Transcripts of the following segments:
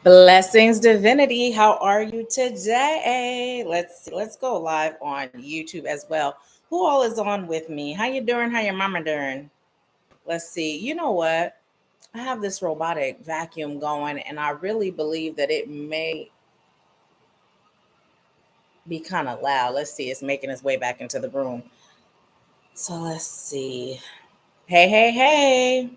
Blessings, divinity. How are you today? Let's go live on YouTube as well. Who all is on with me? How you doing? How your mama doing? Let's see. You know what? I have this robotic vacuum going, and I really believe that it may be kind of loud. Let's see. It's making its way back into the room. So let's see. Hey, hey, hey.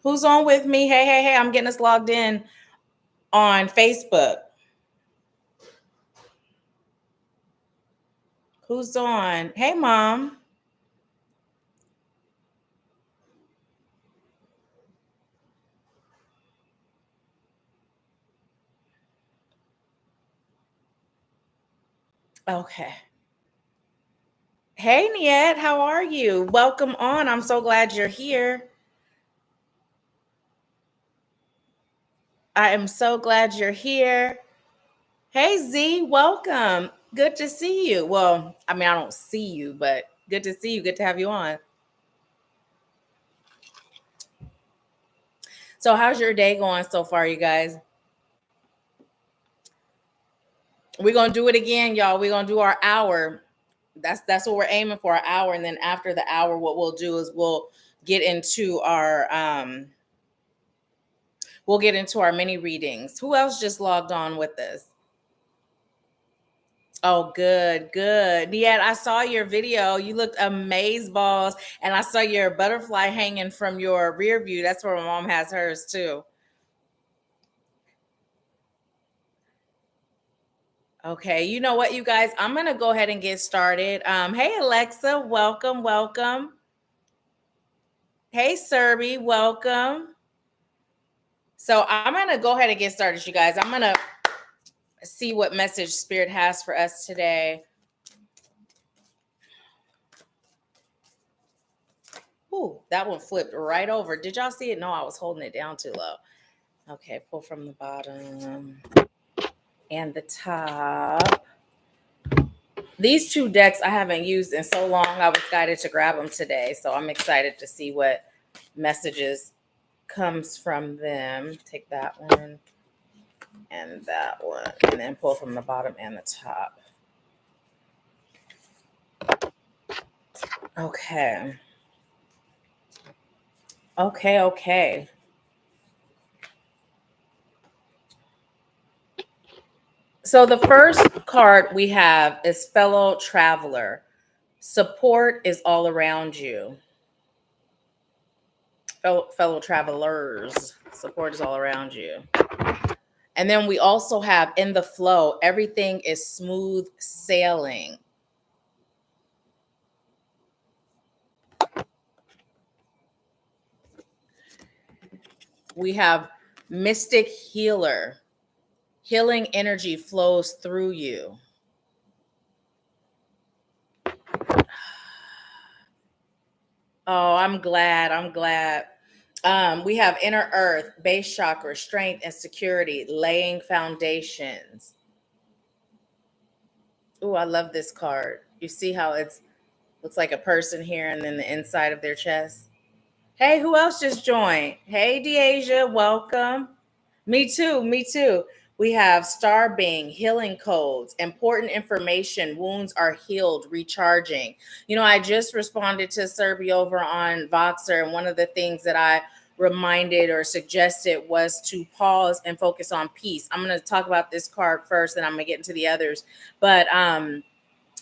Who's on with me? Hey, hey, hey. I'm getting us logged in on Facebook. Who's on? Hey, mom. Okay. Hey, Niet, how are you? Welcome on. I'm so glad you're here. I am so glad you're here. Hey, Z, welcome. Good to see you. Well, I mean, I don't see you, but good to see you. Good to have you on. So, how's your day going so far, you guys? We're gonna do it again, y'all. We're gonna do our hour. That's what we're aiming for, an hour. And then after the hour, what we'll do is get into our we'll get into our mini readings. Who else just logged on with us? Oh, good, good. Yeah, I saw your video. You looked amazed, balls. And I saw your butterfly hanging from your rear view. That's where my mom has hers too. Okay, you know what, you guys? I'm gonna go ahead and get started. Hey Alexa, welcome, welcome. Hey Serby, welcome. So I'm gonna go ahead and get started, you guys. I'm gonna see what message Spirit has for us today. Ooh, that one flipped right over. Did y'all see it? No, I was holding it down too low. Okay, pull from the bottom and the top. These two decks I haven't used in so long. I was guided to grab them today. So I'm excited to see what messages comes from them. Take that one and that one. And then pull from the bottom and the top. Okay. Okay. So the first card we have is Fellow Traveler. Support is all around you. Fellow travelers, support is all around you. And then we also have In the Flow, everything is smooth sailing. We have Mystic Healer, healing energy flows through you. Oh, I'm glad. We have Inner Earth, base chakra, strength and security, laying foundations. Oh, I love this card. You see how it's looks like a person here and then the inside of their chest. Hey, who else just joined? Hey, Deasia, welcome. Me too, me too. We have Star Being, healing codes, important information, wounds are healed, recharging. You know, I just responded to Serby over on Voxer, and one of the things that I reminded or suggested was to pause and focus on peace. I'm going to talk about this card first, and I'm going to get into the others. But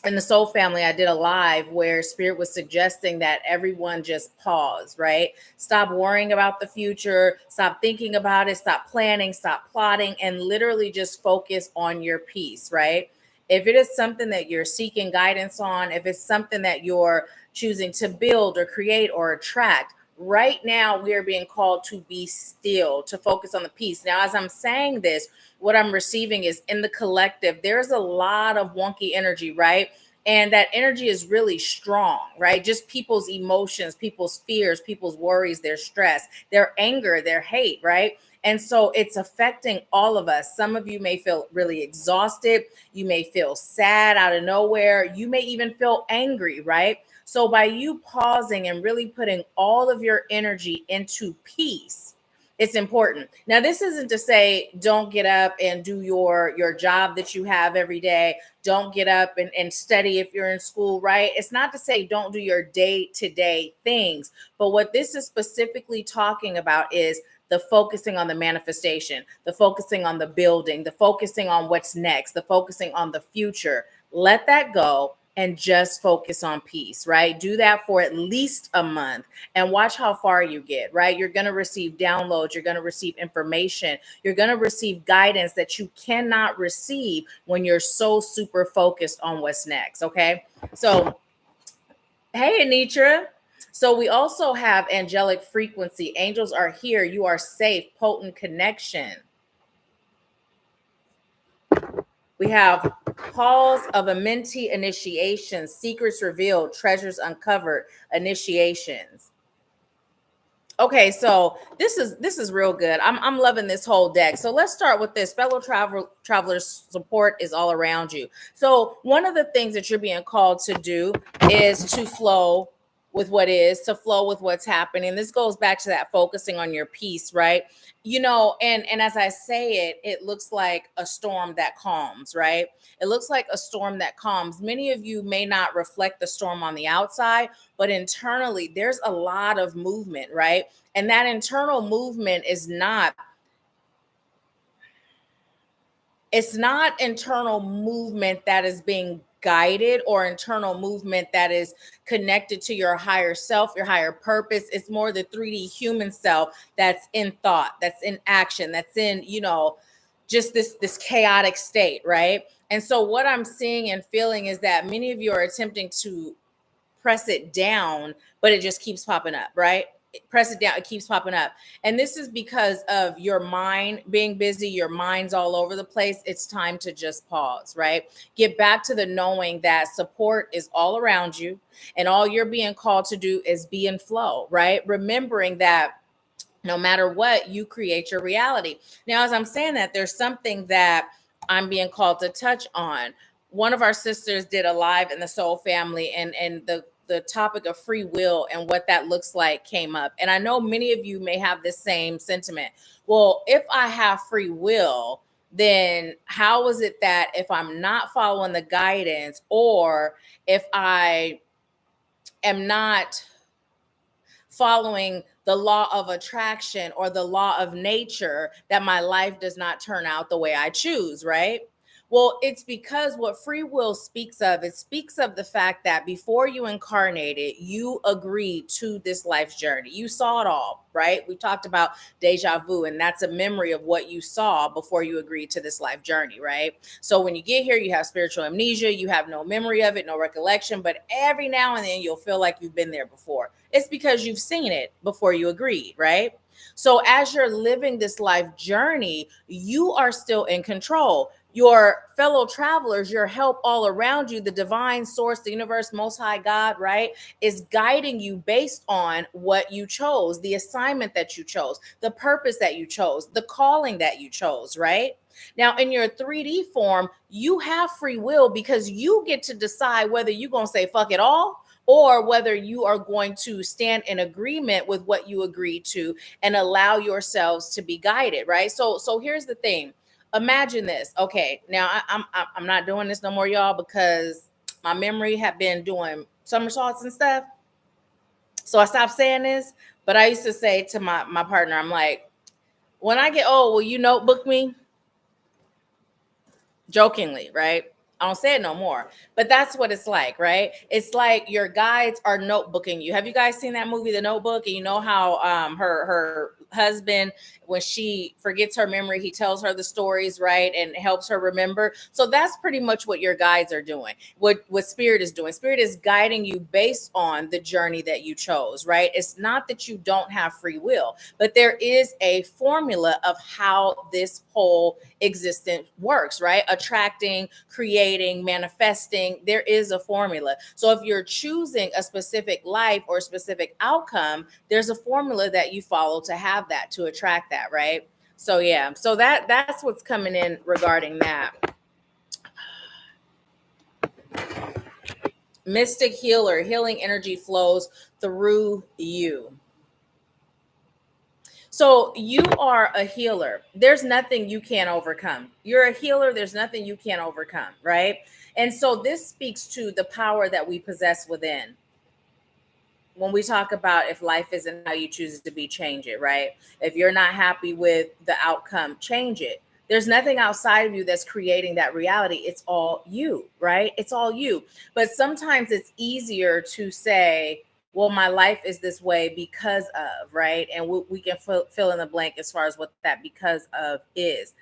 in the Soul Family, I did a live where Spirit was suggesting that everyone just pause, right? Stop worrying about the future, stop thinking about it, stop planning, stop plotting, and literally just focus on your peace, right? If it is something that you're seeking guidance on, if it's something that you're choosing to build or create or attract, right now we are being called to be still, to focus on the peace. Now, as I'm saying this, what I'm receiving is in the collective, there's a lot of wonky energy, right? And that energy is really strong, right? Just people's emotions, people's fears, people's worries, their stress, their anger, their hate, right? And so it's affecting all of us. Some of you may feel really exhausted. You may feel sad out of nowhere. You may even feel angry, right? So by you pausing and really putting all of your energy into peace, it's important. Now, this isn't to say don't get up and do your job that you have every day. Don't get up and study if you're in school, right? It's not to say don't do your day-to-day things. But what this is specifically talking about is the focusing on the manifestation, the focusing on the building, the focusing on what's next, the focusing on the future. Let that go and just focus on peace, right? Do that for at least a month and watch how far you get, right? You're going to receive downloads, you're going to receive information, you're going to receive guidance that you cannot receive when you're so super focused on what's next, okay? So, hey, Anitra. So we also have angelic frequency. Angels are here. You are safe, potent connection. We have calls of a mentee initiation, secrets revealed, treasures uncovered, initiations. Okay, so this is real good. I'm loving this whole deck. So let's start with this. Fellow travelers, support is all around you. So one of the things that you're being called to do is to flow with what is, to flow with what's happening. This goes back to that focusing on your peace, right? You know, and as I say it, it looks like a storm that calms, right? It looks like a storm that calms. Many of you may not reflect the storm on the outside, but internally there's a lot of movement, right? And that internal movement is not, it's not internal movement that is being guided or internal movement that is connected to your higher self, your higher purpose. It's more the 3D human self that's in thought, that's in action, that's in, you know, just this chaotic state, right? And so what I'm seeing and feeling is that many of you are attempting to press it down, but it just keeps popping up, right? Press it down, it keeps popping up. And this is because of your mind being busy, your mind's all over the place. It's time to just pause, right? Get back to the knowing that support is all around you, and all you're being called to do is be in flow, right? Remembering that no matter what, you create your reality. Now, as I'm saying that, there's something that I'm being called to touch on. One of our sisters did a live in the Soul Family, and the topic of free will and what that looks like came up. And I know many of you may have the same sentiment. Well, if I have free will, then how is it that if I'm not following the guidance, or if I am not following the law of attraction or the law of nature, that my life does not turn out the way I choose, right? Well, it's because what free will speaks of, it speaks of the fact that before you incarnated, you agreed to this life's journey. You saw it all, right? We talked about deja vu, and that's a memory of what you saw before you agreed to this life journey, right? So when you get here, you have spiritual amnesia, you have no memory of it, no recollection, but every now and then you'll feel like you've been there before. It's because you've seen it before you agreed, right? So as you're living this life journey, you are still in control. Your fellow travelers, your help all around you, the divine source, the universe, most high God, right, is guiding you based on what you chose, the assignment that you chose, the purpose that you chose, the calling that you chose, right? Now, in your 3D form, you have free will because you get to decide whether you're going to say fuck it all, or whether you are going to stand in agreement with what you agreed to and allow yourselves to be guided, right? So here's the thing. Imagine this. Okay, now I'm not doing this no more, y'all, because my memory have been doing somersaults and stuff. So I stopped saying this. But I used to say to my partner, I'm like, when I get old, will you notebook me? Jokingly, right? I don't say it no more, but that's what it's like, right? It's like your guides are notebooking you. Have you guys seen that movie, The Notebook? And you know how her husband, when she forgets her memory, he tells her the stories, right, and helps her remember. So that's pretty much what your guides are doing. What spirit is doing. Spirit is guiding you based on the journey that you chose, right? It's not that you don't have free will, but there is a formula of how this whole existence works, right? Attracting, creating, manifesting, there is a formula. So if you're choosing a specific life or a specific outcome, there's a formula that you follow to have that, to attract that, right? So yeah, so that's what's coming in regarding that. Mystic healer, healing energy flows through you. So you are a healer. There's nothing you can't overcome. You're a healer. There's nothing you can't overcome, right? And so this speaks to the power that we possess within. When we talk about if life isn't how you choose it to be, change it, right? If you're not happy with the outcome, change it. There's nothing outside of you that's creating that reality. It's all you, right? It's all you. But sometimes it's easier to say, well, my life is this way because of, right? And we can fill in the blank as far as what that because of is.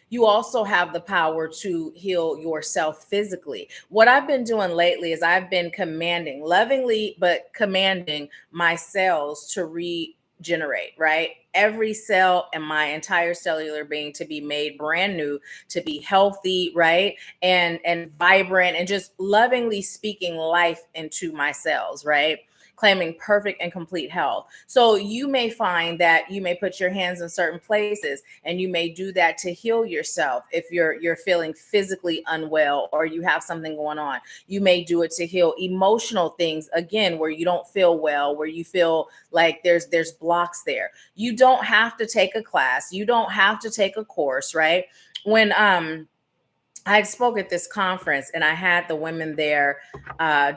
You also have the power to heal yourself physically. What I've been doing lately is I've been commanding, lovingly, but commanding my cells to regenerate, right? Every cell in my entire cellular being to be made brand new, to be healthy, right? And vibrant, and just lovingly speaking life into my cells, right? Claiming perfect and complete health. So you may find that you may put your hands in certain places, and you may do that to heal yourself. If you're feeling physically unwell or you have something going on, you may do it to heal emotional things, again, where you don't feel well, where you feel like there's blocks there. You don't have to take a class, you don't have to take a course, right? When I spoke at this conference and I had the women there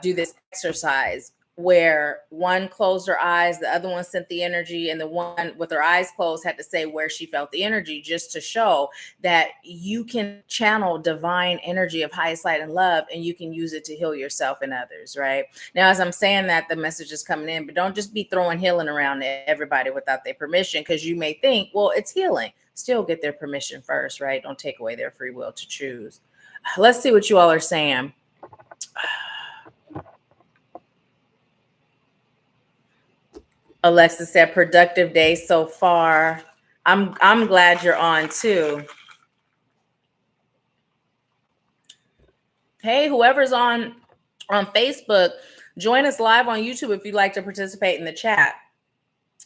do this exercise where one closed her eyes, the other one sent the energy, and the one with her eyes closed had to say where she felt the energy, just to show that you can channel divine energy of highest light and love, and you can use it to heal yourself and others, right? Now, as I'm saying that, the message is coming in, but don't just be throwing healing around to everybody without their permission, because you may think, well, it's healing. Still get their permission first, right? Don't take away their free will to choose. Let's see what you all are saying. Alexa said, productive day so far. I'm glad you're on too. Hey, whoever's on Facebook, join us live on YouTube if you'd like to participate in the chat.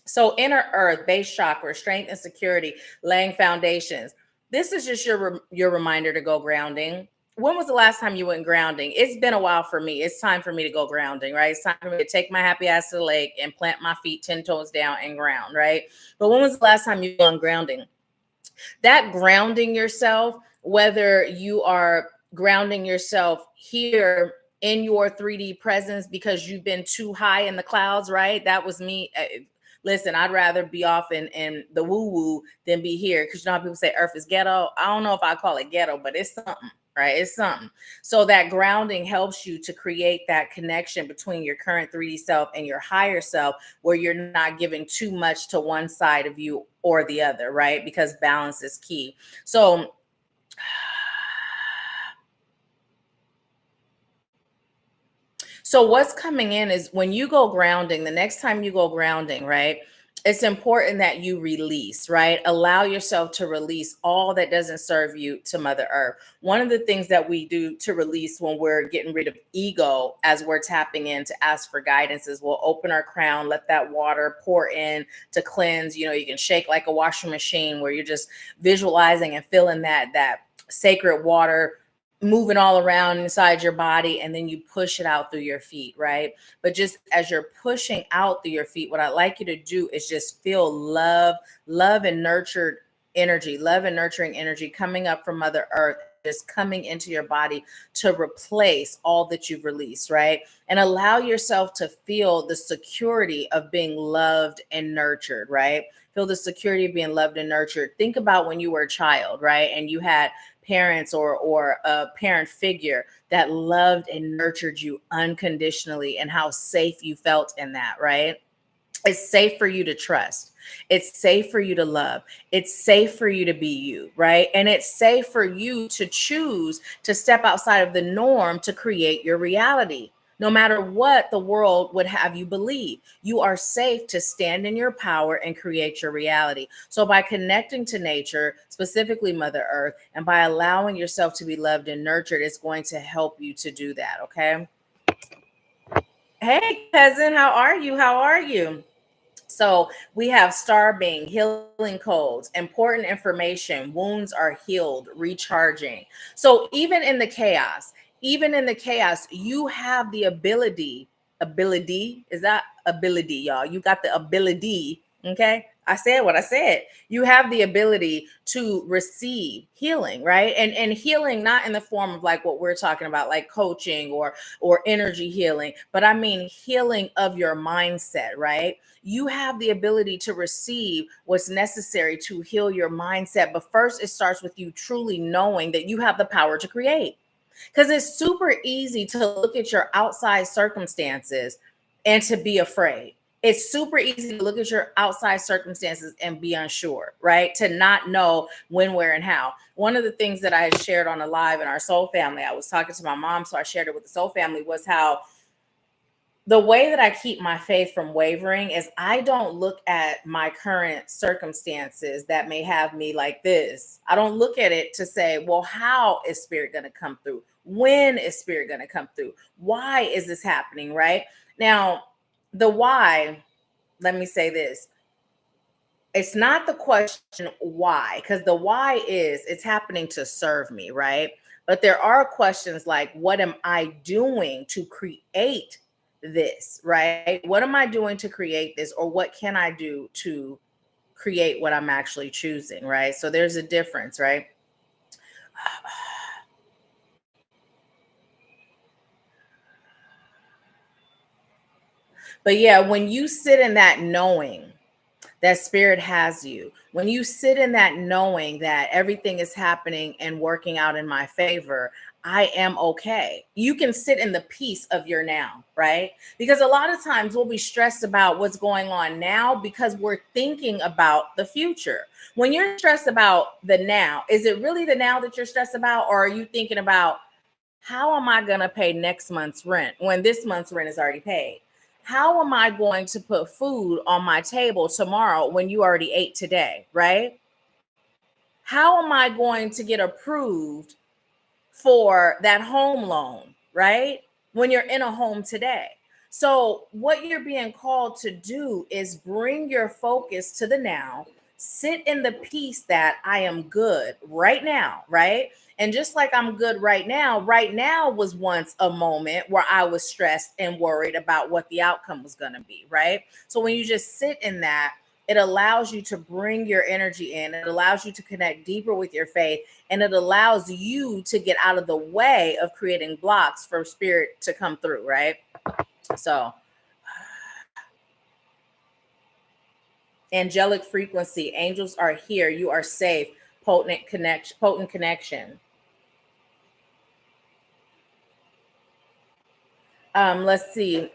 So inner earth, base chakra, strength and security, laying foundations. This is just your reminder to go grounding. When was the last time you went grounding? It's been a while for me. It's time for me to go grounding, right? It's time for me to take my happy ass to the lake and plant my feet 10 toes down and ground, right? But when was the last time you gone grounding? That grounding yourself, whether you are grounding yourself here in your 3D presence because you've been too high in the clouds, right? That was me. Listen, I'd rather be off in the woo woo than be here, because you know how people say Earth is ghetto. I don't know if I call it ghetto, but it's something, right? It's something. So that grounding helps you to create that connection between your current 3D self and your higher self, where you're not giving too much to one side of you or the other, right? Because balance is key. So what's coming in is when you go grounding, the next time you go grounding, right? It's important that you release, right? Allow yourself to release all that doesn't serve you to Mother Earth. One of the things that we do to release when we're getting rid of ego as we're tapping in to ask for guidance is we'll open our crown, let that water pour in to cleanse. You know, you can shake like a washing machine where you're just visualizing and feeling that sacred water moving all around inside your body, and then you push it out through your feet, right? But just as you're pushing out through your feet, what I'd like you to do is just feel love and nurtured energy, love and nurturing energy coming up from Mother Earth, just coming into your body to replace all that you've released, right? And allow yourself to feel the security of being loved and nurtured, right? Feel the security of being loved and nurtured. Think about when you were a child, right? And you had parents or a parent figure that loved and nurtured you unconditionally, and how safe you felt in that, right? It's safe for you to trust. It's safe for you to love. It's safe for you to be you, right? And it's safe for you to choose to step outside of the norm to create your reality. No matter what the world would have you believe, you are safe to stand in your power and create your reality. So, by connecting to nature, specifically Mother Earth, and by allowing yourself to be loved and nurtured, it's going to help you to do that. Okay. Hey, cousin, how are you? How are you? So we have starving, healing codes, important information, wounds are healed, recharging. So even in the chaos, you have the ability, is that ability, y'all? You got the ability, okay? I said what I said. You have the ability to receive healing, right? And healing not in the form of like what we're talking about, like coaching or energy healing, but I mean healing of your mindset, right? You have the ability to receive what's necessary to heal your mindset. But first, it starts with you truly knowing that you have the power to create. Because it's super easy to look at your outside circumstances and to be afraid. It's super easy to look at your outside circumstances and be unsure, right? To not know when, where, and how. One of the things that I had shared on a live in our soul family, I was talking to my mom, so I shared it with the soul family, was how the way that I keep my faith from wavering is I don't look at my current circumstances that may have me like this. I don't look at it to say, well, how is spirit going to come through? When is spirit going to come through? Why is this happening? Right now, the why, let me say this. It's not the question why, because the why is it's happening to serve me, right? But there are questions like, what am I doing to create this, right? What am I doing to create this? Or what can I do to create what I'm actually choosing, right? So there's a difference, right? But yeah, when you sit in that knowing, that spirit has you, when you sit in that knowing that everything is happening and working out in my favor, I am okay. You can sit in the peace of your now, right? Because a lot of times we'll be stressed about what's going on now because we're thinking about the future. When you're stressed about the now, is it really the now that you're stressed about? Or are you thinking about how am I going to pay next month's rent when this month's rent is already paid? How am I going to put food on my table tomorrow when you already ate today, right? How am I going to get approved for that home loan, right? When you're in a home today. So, what you're being called to do is bring your focus to the now, sit in the peace that I am good right now, right? And just like I'm good right now was once a moment where I was stressed and worried about what the outcome was going to be, right? So, when you just sit in that, it allows you to bring your energy in. It allows you to connect deeper with your faith, and it allows you to get out of the way of creating blocks for spirit to come through, right? So, angelic frequency, angels are here. You are safe. Potent connection. Let's see.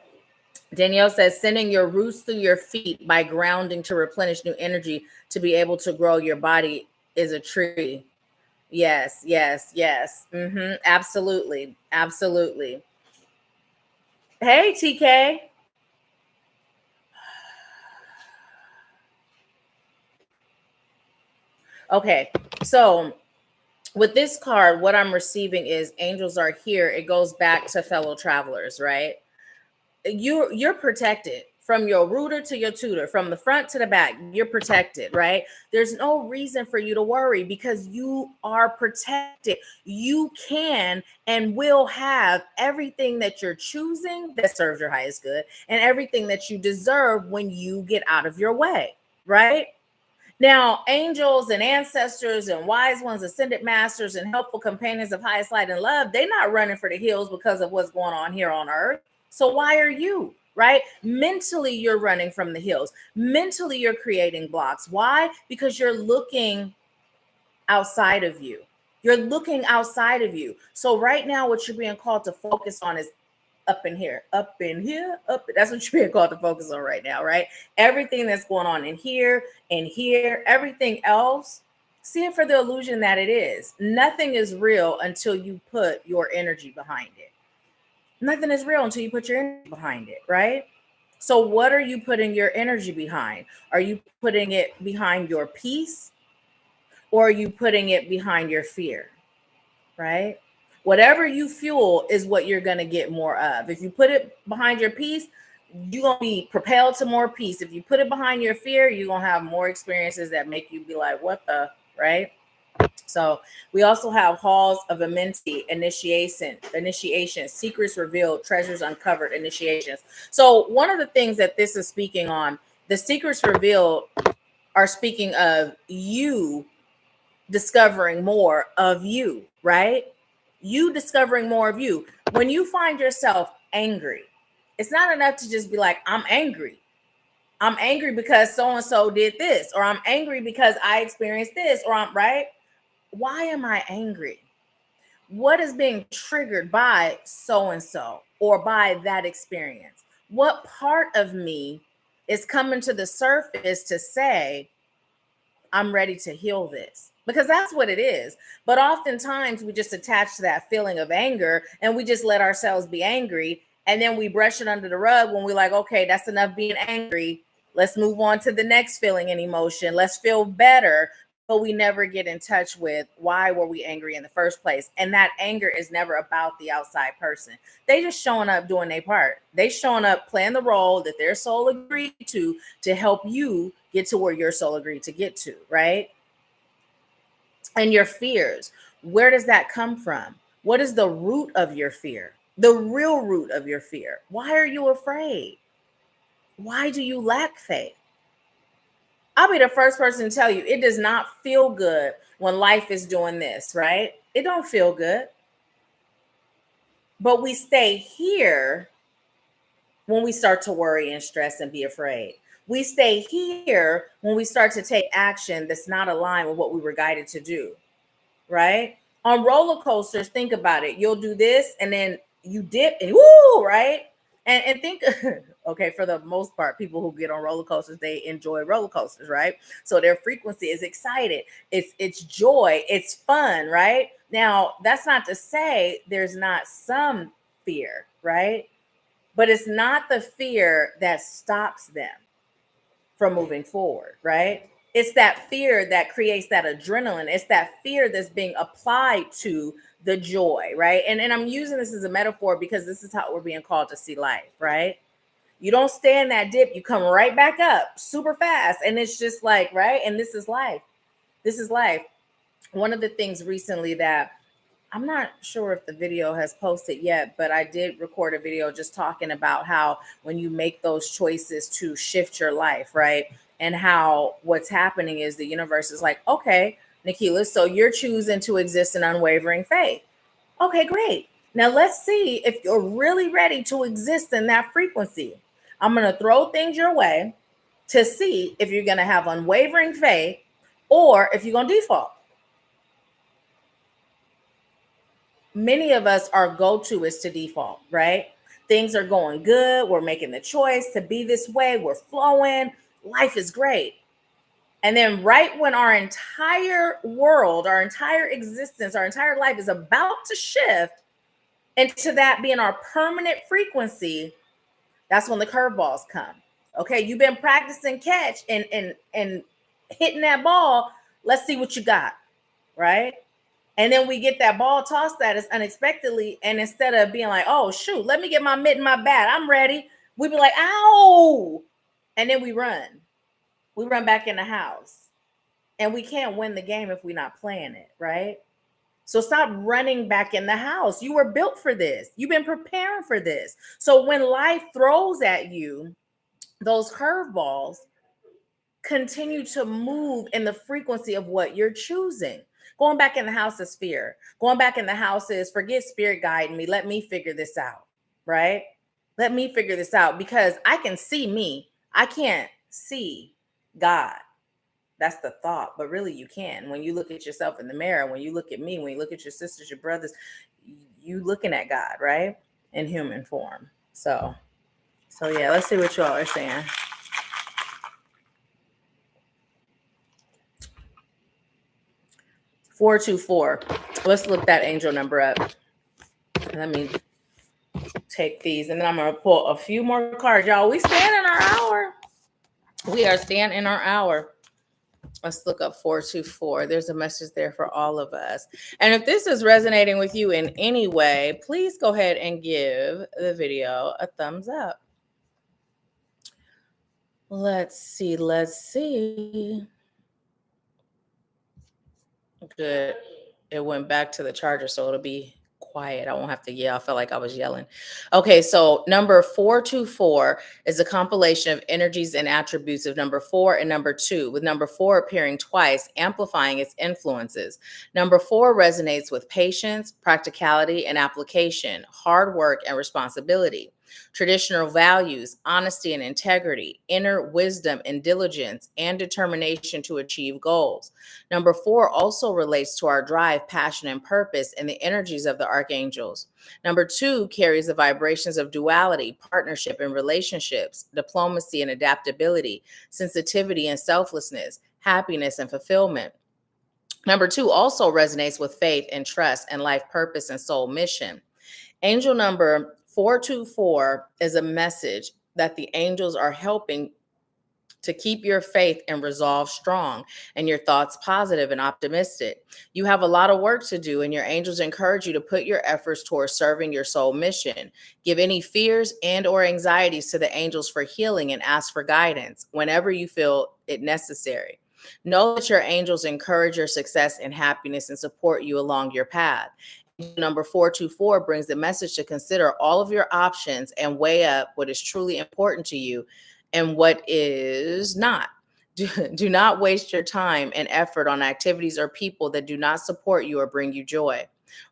Danielle says, sending your roots through your feet by grounding to replenish new energy to be able to grow your body is a tree. Yes, yes, yes. Absolutely. Absolutely. Hey, TK. Okay. So with this card, what I'm receiving is angels are here. It goes back to fellow travelers, right? You're protected from your rooter to your tutor, from the front to the back. You're protected, right? There's no reason for you to worry because you are protected. You can and will have everything that you're choosing that serves your highest good and everything that you deserve when you get out of your way, right? Now, angels and ancestors and wise ones, ascended masters and helpful companions of highest light and love, they're not running for the hills because of what's going on here on earth. So why are you? Right? Mentally, you're running from the hills. Mentally, you're creating blocks. Why? Because you're looking outside of you. You're looking outside of you. So right now, what you're being called to focus on is up in here, up in here, up. That's what you're being called to focus on right now, right? Everything that's going on in here, everything else, see it for the illusion that it is. Nothing is real until you put your energy behind it. Nothing is real until you put your energy behind it, right? So, what are you putting your energy behind? Are you putting it behind your peace, or are you putting it behind your fear, right? Whatever you fuel is what you're going to get more of. If you put it behind your peace, you're going to be propelled to more peace. If you put it behind your fear, you're going to have more experiences that make you be like, what the, right? So we also have halls of immensity, initiation, secrets revealed, treasures uncovered, initiations. So one of the things that this is speaking on, the secrets revealed are speaking of you discovering more of you, right? You discovering more of you. When you find yourself angry, it's not enough to just be like, I'm angry. I'm angry because so and so did this, or I'm angry because I experienced this, or I'm right. Why am I angry? What is being triggered by so and so or by that experience? What part of me is coming to the surface to say, I'm ready to heal this? Because that's what it is. But oftentimes we just attach to that feeling of anger and we just let ourselves be angry. And then we brush it under the rug when we're like, okay, that's enough being angry. Let's move on to the next feeling and emotion. Let's feel better. But we never get in touch with why were we angry in the first place. And that anger is never about the outside person. They just showing up doing their part. They showing up playing the role that their soul agreed to help you get to where your soul agreed to get to, right? And your fears, where does that come from? What is the root of your fear? The real root of your fear. Why are you afraid? Why do you lack faith? I'll be the first person to tell you it does not feel good when life is doing this, right? It don't feel good. But we stay here when we start to worry and stress and be afraid. We stay here when we start to take action that's not aligned with what we were guided to do, right? On roller coasters, think about it. You'll do this and then you dip and woo, right? And think, okay, for the most part, people who get on roller coasters, they enjoy roller coasters, right? So their frequency is excited. It's joy. It's fun, right? Now, that's not to say there's not some fear, right? But it's not the fear that stops them from moving forward, right? It's that fear that creates that adrenaline. It's that fear that's being applied to the joy, right? And I'm using this as a metaphor because this is how we're being called to see life, right? You don't stay in that dip, you come right back up super fast. And it's just like, right? And this is life. This is life. One of the things recently that I'm not sure if the video has posted yet, but I did record a video just talking about how when you make those choices to shift your life, right? And how what's happening is the universe is like, okay, Nahkila, so you're choosing to exist in unwavering faith. Okay, great. Now let's see if you're really ready to exist in that frequency. I'm going to throw things your way to see if you're going to have unwavering faith or if you're going to default. Many of us, our go-to is to default, right? Things are going good. We're making the choice to be this way. We're flowing. Life is great. And then right when our entire world, our entire existence, our entire life is about to shift into that being our permanent frequency, that's when the curveballs come. Okay, you've been practicing catch and hitting that ball. Let's see what you got, right? And then we get that ball tossed at us unexpectedly. And instead of being like, oh, shoot, let me get my mitt and my bat, I'm ready. We be like, ow. And then we run. We run back in the house. And we can't win the game if we're not playing it, right? So stop running back in the house. You were built for this. You've been preparing for this. So when life throws at you those curveballs, continue to move in the frequency of what you're choosing. Going back in the house is fear. Going back in the house is forget spirit guiding me. Let me figure this out, right? Let me figure this out because I can see me. I can't see God. That's the thought, but really you can. When you look at yourself in the mirror, when you look at me, when you look at your sisters, your brothers, you looking at God, right? in human form. So yeah, let's see what y'all are saying. "424." Let's look that angel number up. Let me take these, and then I'm gonna pull a few more cards. Y'all, we stand in our hour. We are staying in our hour. Let's look up 424. There's a message there for all of us. And if this is resonating with you in any way, please go ahead and give the video a thumbs up. Let's see. Good. It went back to the charger, so it'll be quiet. I won't have to yell. I felt like I was yelling. Okay, so number 424 is a compilation of energies and attributes of number 4 and number 2, with number 4 appearing twice, amplifying its influences. Number 4 resonates with patience, practicality, and application, hard work, and responsibility. Traditional values, honesty and integrity, inner wisdom and diligence, and determination to achieve goals. Number 4 also relates to our drive, passion, and purpose and the energies of the archangels. Number 2 carries the vibrations of duality, partnership and relationships, diplomacy and adaptability, sensitivity and selflessness, happiness and fulfillment. Number 2 also resonates with faith and trust and life purpose and soul mission. Angel number 424 is a message that the angels are helping to keep your faith and resolve strong and your thoughts positive and optimistic. You have a lot of work to do, and your angels encourage you to put your efforts towards serving your soul mission. Give any fears and or anxieties to the angels for healing and ask for guidance whenever you feel it necessary. Know that your angels encourage your success and happiness and support you along your path. Number 424 brings the message to consider all of your options and weigh up what is truly important to you and what is not. Do not waste your time and effort on activities or people that do not support you or bring you joy,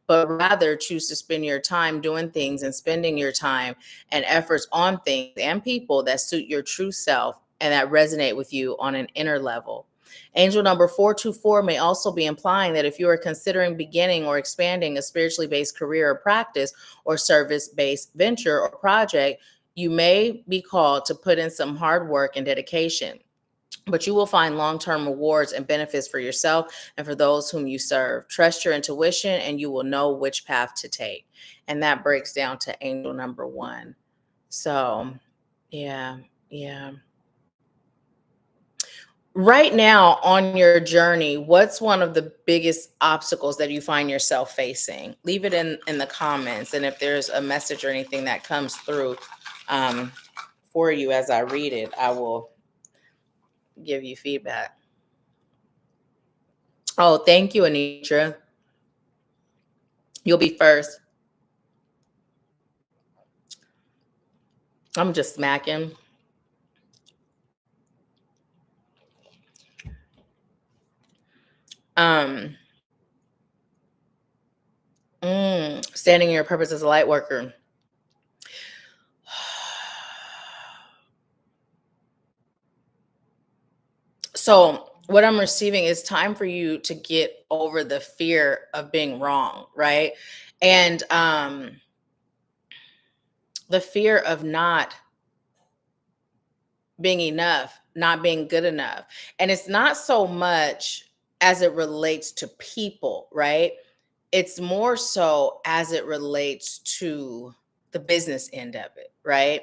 but rather choose to spend your time doing things and spending your time and efforts on things and people that suit your true self and that resonate with you on an inner level. Angel number 424 may also be implying that if you are considering beginning or expanding a spiritually based career or practice or service based venture or project, you may be called to put in some hard work and dedication, but you will find long-term rewards and benefits for yourself and for those whom you serve. Trust your intuition and you will know which path to take. And that breaks down to angel number 1. So, yeah. Right now on your journey, what's one of the biggest obstacles that you find yourself facing? Leave it in the comments. And if there's a message or anything that comes through for you as I read it, I will give you feedback. Oh, thank you, Anitra. You'll be first. I'm just smacking. Standing in your purpose as a light worker. So what I'm receiving is time for you to get over the fear of being wrong, right? And the fear of not being enough, not being good enough. And it's not so much as it relates to people, right? It's more so as it relates to the business end of it, right?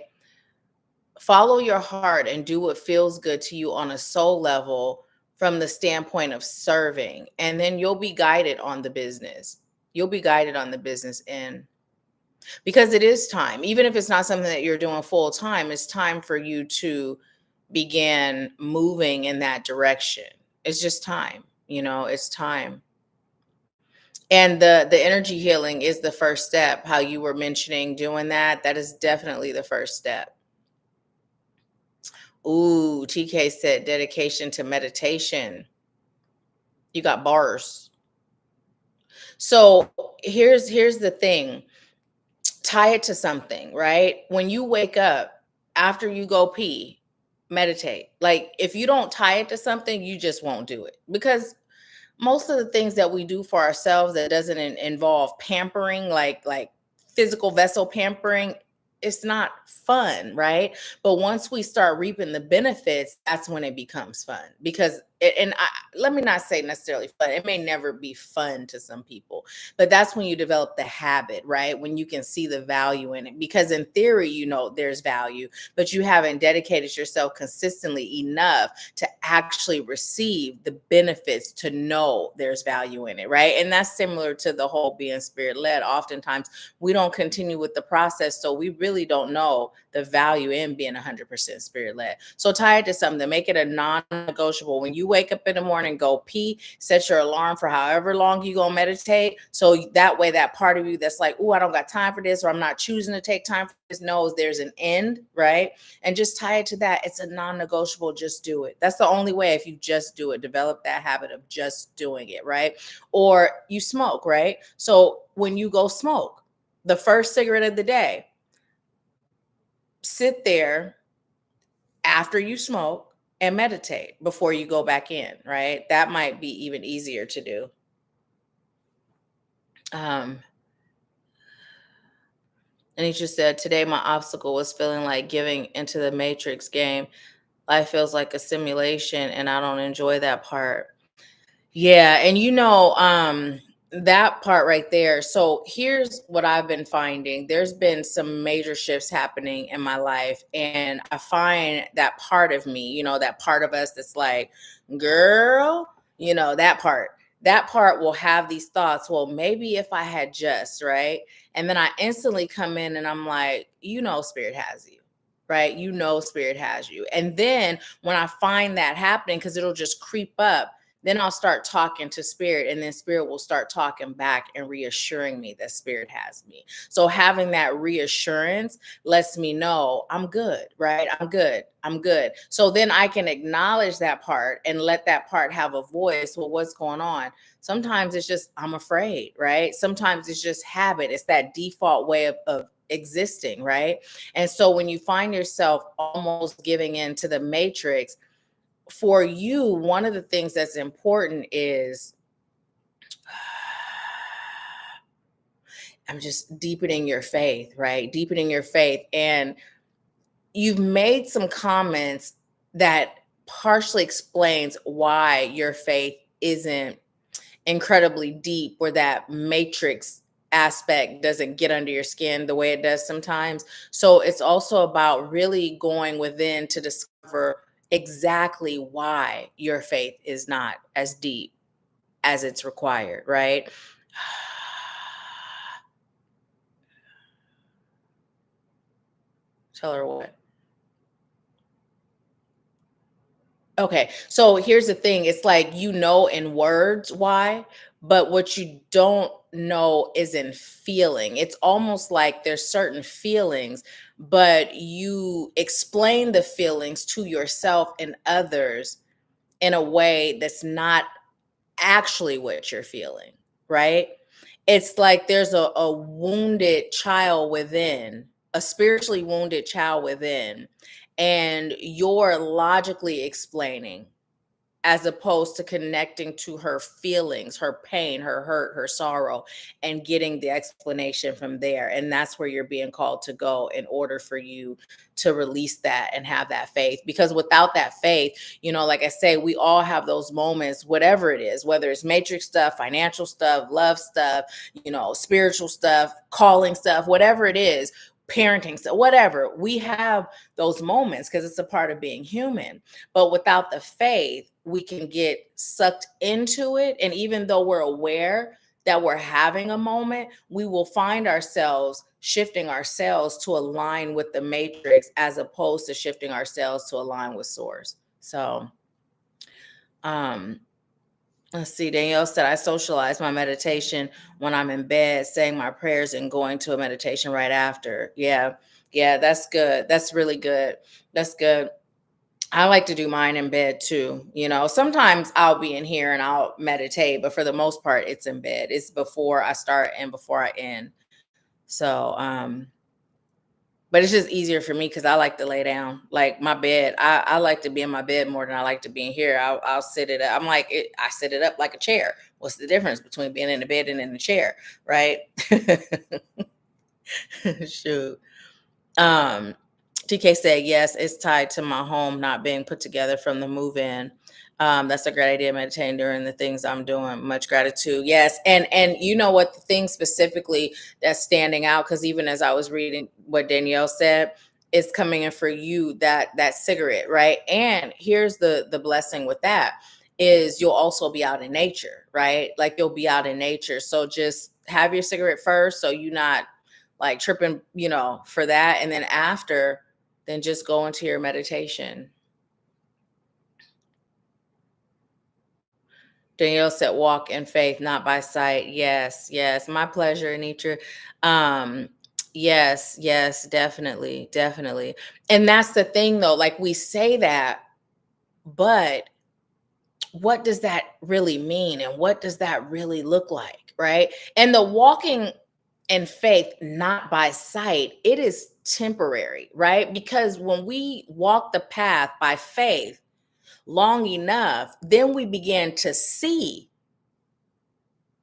Follow your heart and do what feels good to you on a soul level from the standpoint of serving. And then you'll be guided on the business. You'll be guided on the business end because it is time. Even if it's not something that you're doing full time, it's time for you to begin moving in that direction. It's just time, it's time. And the energy healing is the first step. How you were mentioning doing that is definitely the first step. Ooh, TK said dedication to meditation. You got bars. So here's the thing. Tie it to something, right? When you wake up, after you go pee, meditate. Like if you don't tie it to something, you just won't do it. Because most of the things that we do for ourselves that doesn't involve pampering, like physical vessel pampering, it's not fun, right? But once we start reaping the benefits, that's when it becomes fun. Because let me not say necessarily fun. It may never be fun to some people, but that's when you develop the habit, right? When you can see the value in it. Because in theory, you know there's value, but you haven't dedicated yourself consistently enough to actually receive the benefits to know there's value in it, right? And that's similar to the whole being spirit led. Oftentimes we don't continue with the process, so we really don't know the value in being 100% spirit led. So tie it to something, make it a non-negotiable. When you wake up in the morning, go pee, set your alarm for however long you gonna meditate, so that way that part of you that's like, oh, I don't got time for this, or I'm not choosing to take time for this, knows there's an end, right? And just tie it to that. It's a non-negotiable. Just do it. That's the only way. If you just do it, develop that habit of just doing it, right? Or you smoke, right? So when you go smoke the first cigarette of the day, sit there after you smoke and meditate before you go back in, right? That might be even easier to do. And he just said, today my obstacle was feeling like giving into the Matrix game. Life feels like a simulation and I don't enjoy that part. Yeah, and that part right there. So here's what I've been finding. There's been some major shifts happening in my life, and I find that part of me, that part of us that's like, girl, that part will have these thoughts. Well, maybe if I had just, right? And then I instantly come in and I'm like, spirit has you. Right? Spirit has you. And then when I find that happening, because it'll just creep up, then I'll start talking to spirit, and then spirit will start talking back and reassuring me that spirit has me. So having that reassurance lets me know I'm good, right? I'm good. I'm good. So then I can acknowledge that part and let that part have a voice. Well, what's going on? Sometimes it's just, I'm afraid, right? Sometimes it's just habit. It's that default way of existing, right? And so when you find yourself almost giving in to the matrix, for you, one of the things that's important is I'm just deepening your faith, right? Deepening your faith. And you've made some comments that partially explains why your faith isn't incredibly deep, or that matrix aspect doesn't get under your skin the way it does sometimes. So it's also about really going within to discover exactly why your faith is not as deep as it's required, right? Tell her what. Okay, so here's the thing. It's like in words why, but what you don't know is in feeling. It's almost like there's certain feelings, but you explain the feelings to yourself and others in a way that's not actually what you're feeling, right? It's like there's a wounded child within, a spiritually wounded child within, and you're logically explaining as opposed to connecting to her feelings, her pain, her hurt, her sorrow, and getting the explanation from there. And that's where you're being called to go in order for you to release that and have that faith. Because without that faith, like I say, we all have those moments, whatever it is, whether it's matrix stuff, financial stuff, love stuff, spiritual stuff, calling stuff, whatever it is, parenting stuff, whatever. We have those moments because it's a part of being human. But without the faith, we can get sucked into it. And even though we're aware that we're having a moment, we will find ourselves shifting ourselves to align with the matrix as opposed to shifting ourselves to align with source. So, let's see. Danielle said, I socialize my meditation when I'm in bed, saying my prayers and going to a meditation right after. Yeah. Yeah, that's good. That's really good. That's good. I like to do mine in bed too. Sometimes I'll be in here and I'll meditate, but for the most part, it's in bed. It's before I start and before I end. So, but it's just easier for me because I like to lay down. Like my bed, I like to be in my bed more than I like to be in here. I'll sit it up. I sit it up like a chair. What's the difference between being in the bed and in the chair, right? Shoot. Um, TK said, yes, it's tied to my home not being put together from the move in. That's a great idea. Meditating during the things I'm doing. Much gratitude. Yes. And you know what, the thing specifically that's standing out, because even as I was reading what Danielle said, is coming in for you, that cigarette, right? And here's the blessing with that is you'll also be out in nature, right? Like you'll be out in nature. So just have your cigarette first so you're not like tripping, for that. And then after, then just go into your meditation. Danielle said, walk in faith, not by sight. Yes, yes. My pleasure, Anitra. Um, yes, yes, definitely, definitely. And that's the thing though, like we say that, but what does that really mean? And what does that really look like? Right. And the walking in faith, not by sight, it is temporary, right? Because when we walk the path by faith long enough, then we begin to see,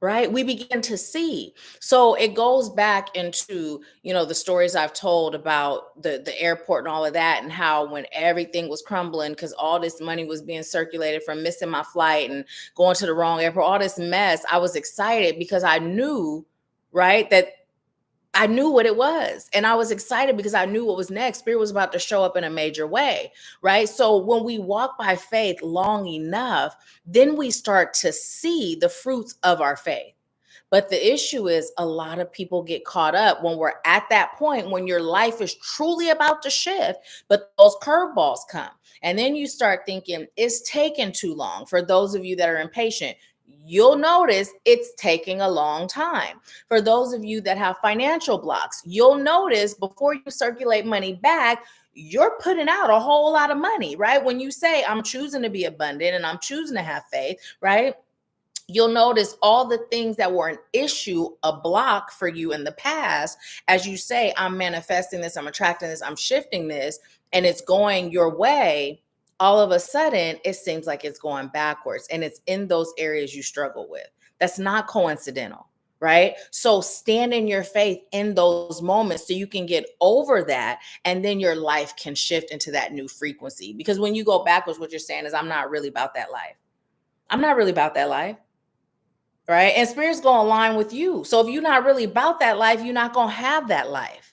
right? We begin to see. So it goes back into, the stories I've told about the airport and all of that, and how when everything was crumbling because all this money was being circulated from missing my flight and going to the wrong airport, all this mess, I was excited because I knew, right, that I knew what it was. And I was excited because I knew what was next. Spirit was about to show up in a major way, right? So when we walk by faith long enough, then we start to see the fruits of our faith. But the issue is a lot of people get caught up when we're at that point when your life is truly about to shift, but those curveballs come. And then you start thinking it's taking too long. For those of you that are impatient, you'll notice it's taking a long time. For those of you that have financial blocks, you'll notice before you circulate money back, you're putting out a whole lot of money, right? When you say, I'm choosing to be abundant and I'm choosing to have faith, right? You'll notice all the things that were an issue, a block for you in the past, as you say, I'm manifesting this, I'm attracting this, I'm shifting this, and it's going your way. All of a sudden, it seems like it's going backwards. And it's in those areas you struggle with. That's not coincidental, right? So stand in your faith in those moments so you can get over that. And then your life can shift into that new frequency. Because when you go backwards, what you're saying is, I'm not really about that life. I'm not really about that life. Right. And spirit's going to align with you. So if you're not really about that life, you're not going to have that life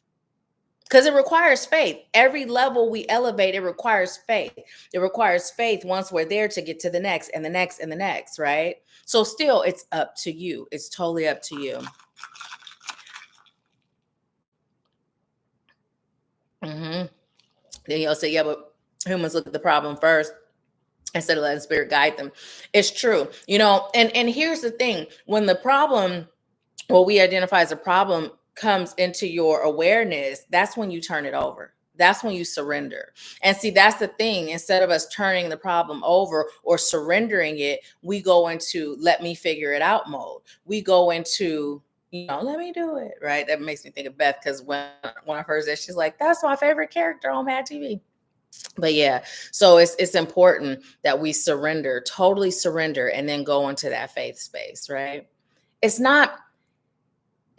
because it requires faith. Every level we elevate, it requires faith. It requires faith once we're there to get to the next and the next and the next. Right. So still, it's up to you. It's totally up to you. Mm-hmm. Then you'll say, yeah, but humans look at the problem first instead of letting spirit guide them. It's true. And here's the thing. When the problem, what we identify as a problem, comes into your awareness, that's when you turn it over. That's when you surrender. And see, that's the thing. Instead of us turning the problem over or surrendering it, we go into let me figure it out mode. We go into, let me do it. Right. That makes me think of Beth because when I first did, she's like, that's my favorite character on Mad TV. But yeah, so it's important that we surrender, totally surrender, and then go into that faith space, right? It's not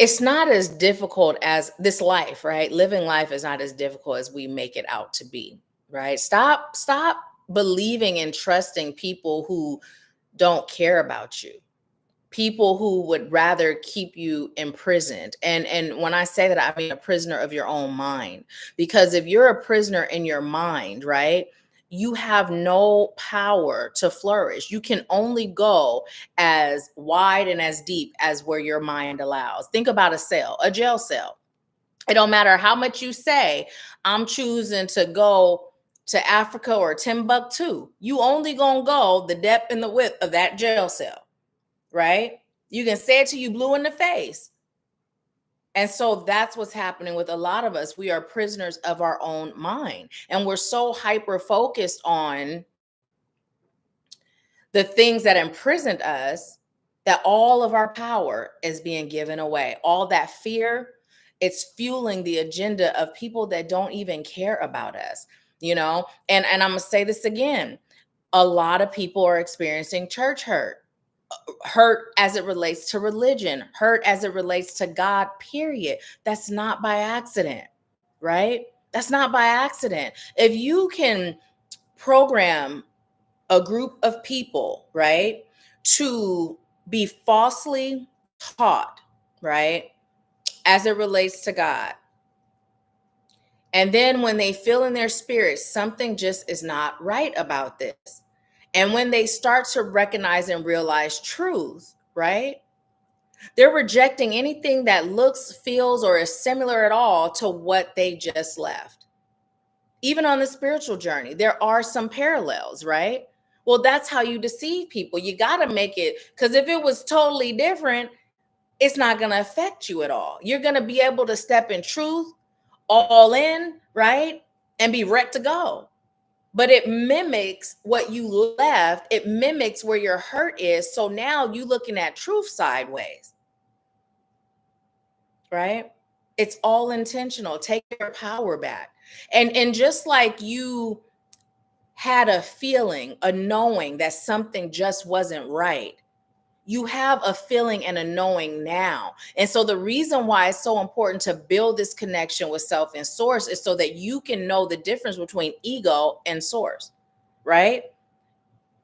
as difficult as this life, right? Living life is not as difficult as we make it out to be, right? Stop believing and trusting people who don't care about you. People who would rather keep you imprisoned. And when I say that, I mean a prisoner of your own mind. Because if you're a prisoner in your mind, right, you have no power to flourish. You can only go as wide and as deep as where your mind allows. Think about a jail cell. It don't matter how much you say, I'm choosing to go to Africa or Timbuktu. You only gonna go the depth and the width of that jail cell, right? You can say it to you blue in the face. And so that's what's happening with a lot of us. We are prisoners of our own mind. And we're so hyper focused on the things that imprisoned us that all of our power is being given away. All that fear, it's fueling the agenda of people that don't even care about us, And I'm going to say this again. A lot of people are experiencing church hurt. hurt as it relates to religion, hurt as it relates to God, period. That's not by accident, right? That's not by accident. If you can program a group of people, right, to be falsely taught, right, as it relates to God, and then when they feel in their spirit something just is not right about this, and when they start to recognize and realize truth, right, they're rejecting anything that looks, feels, or is similar at all to what they just left. Even on the spiritual journey, there are some parallels, right? Well, that's how you deceive people. You got to make it, because if it was totally different, it's not going to affect you at all. You're going to be able to step in truth, all in, right? And be ready to go. But it mimics what you left, it mimics where your hurt is. So now you looking at truth sideways, right? It's all intentional. Take your power back. And just like you had a feeling, a knowing that something just wasn't right, you have a feeling and a knowing now. And so the reason why it's so important to build this connection with self and source is so that you can know the difference between ego and source, right?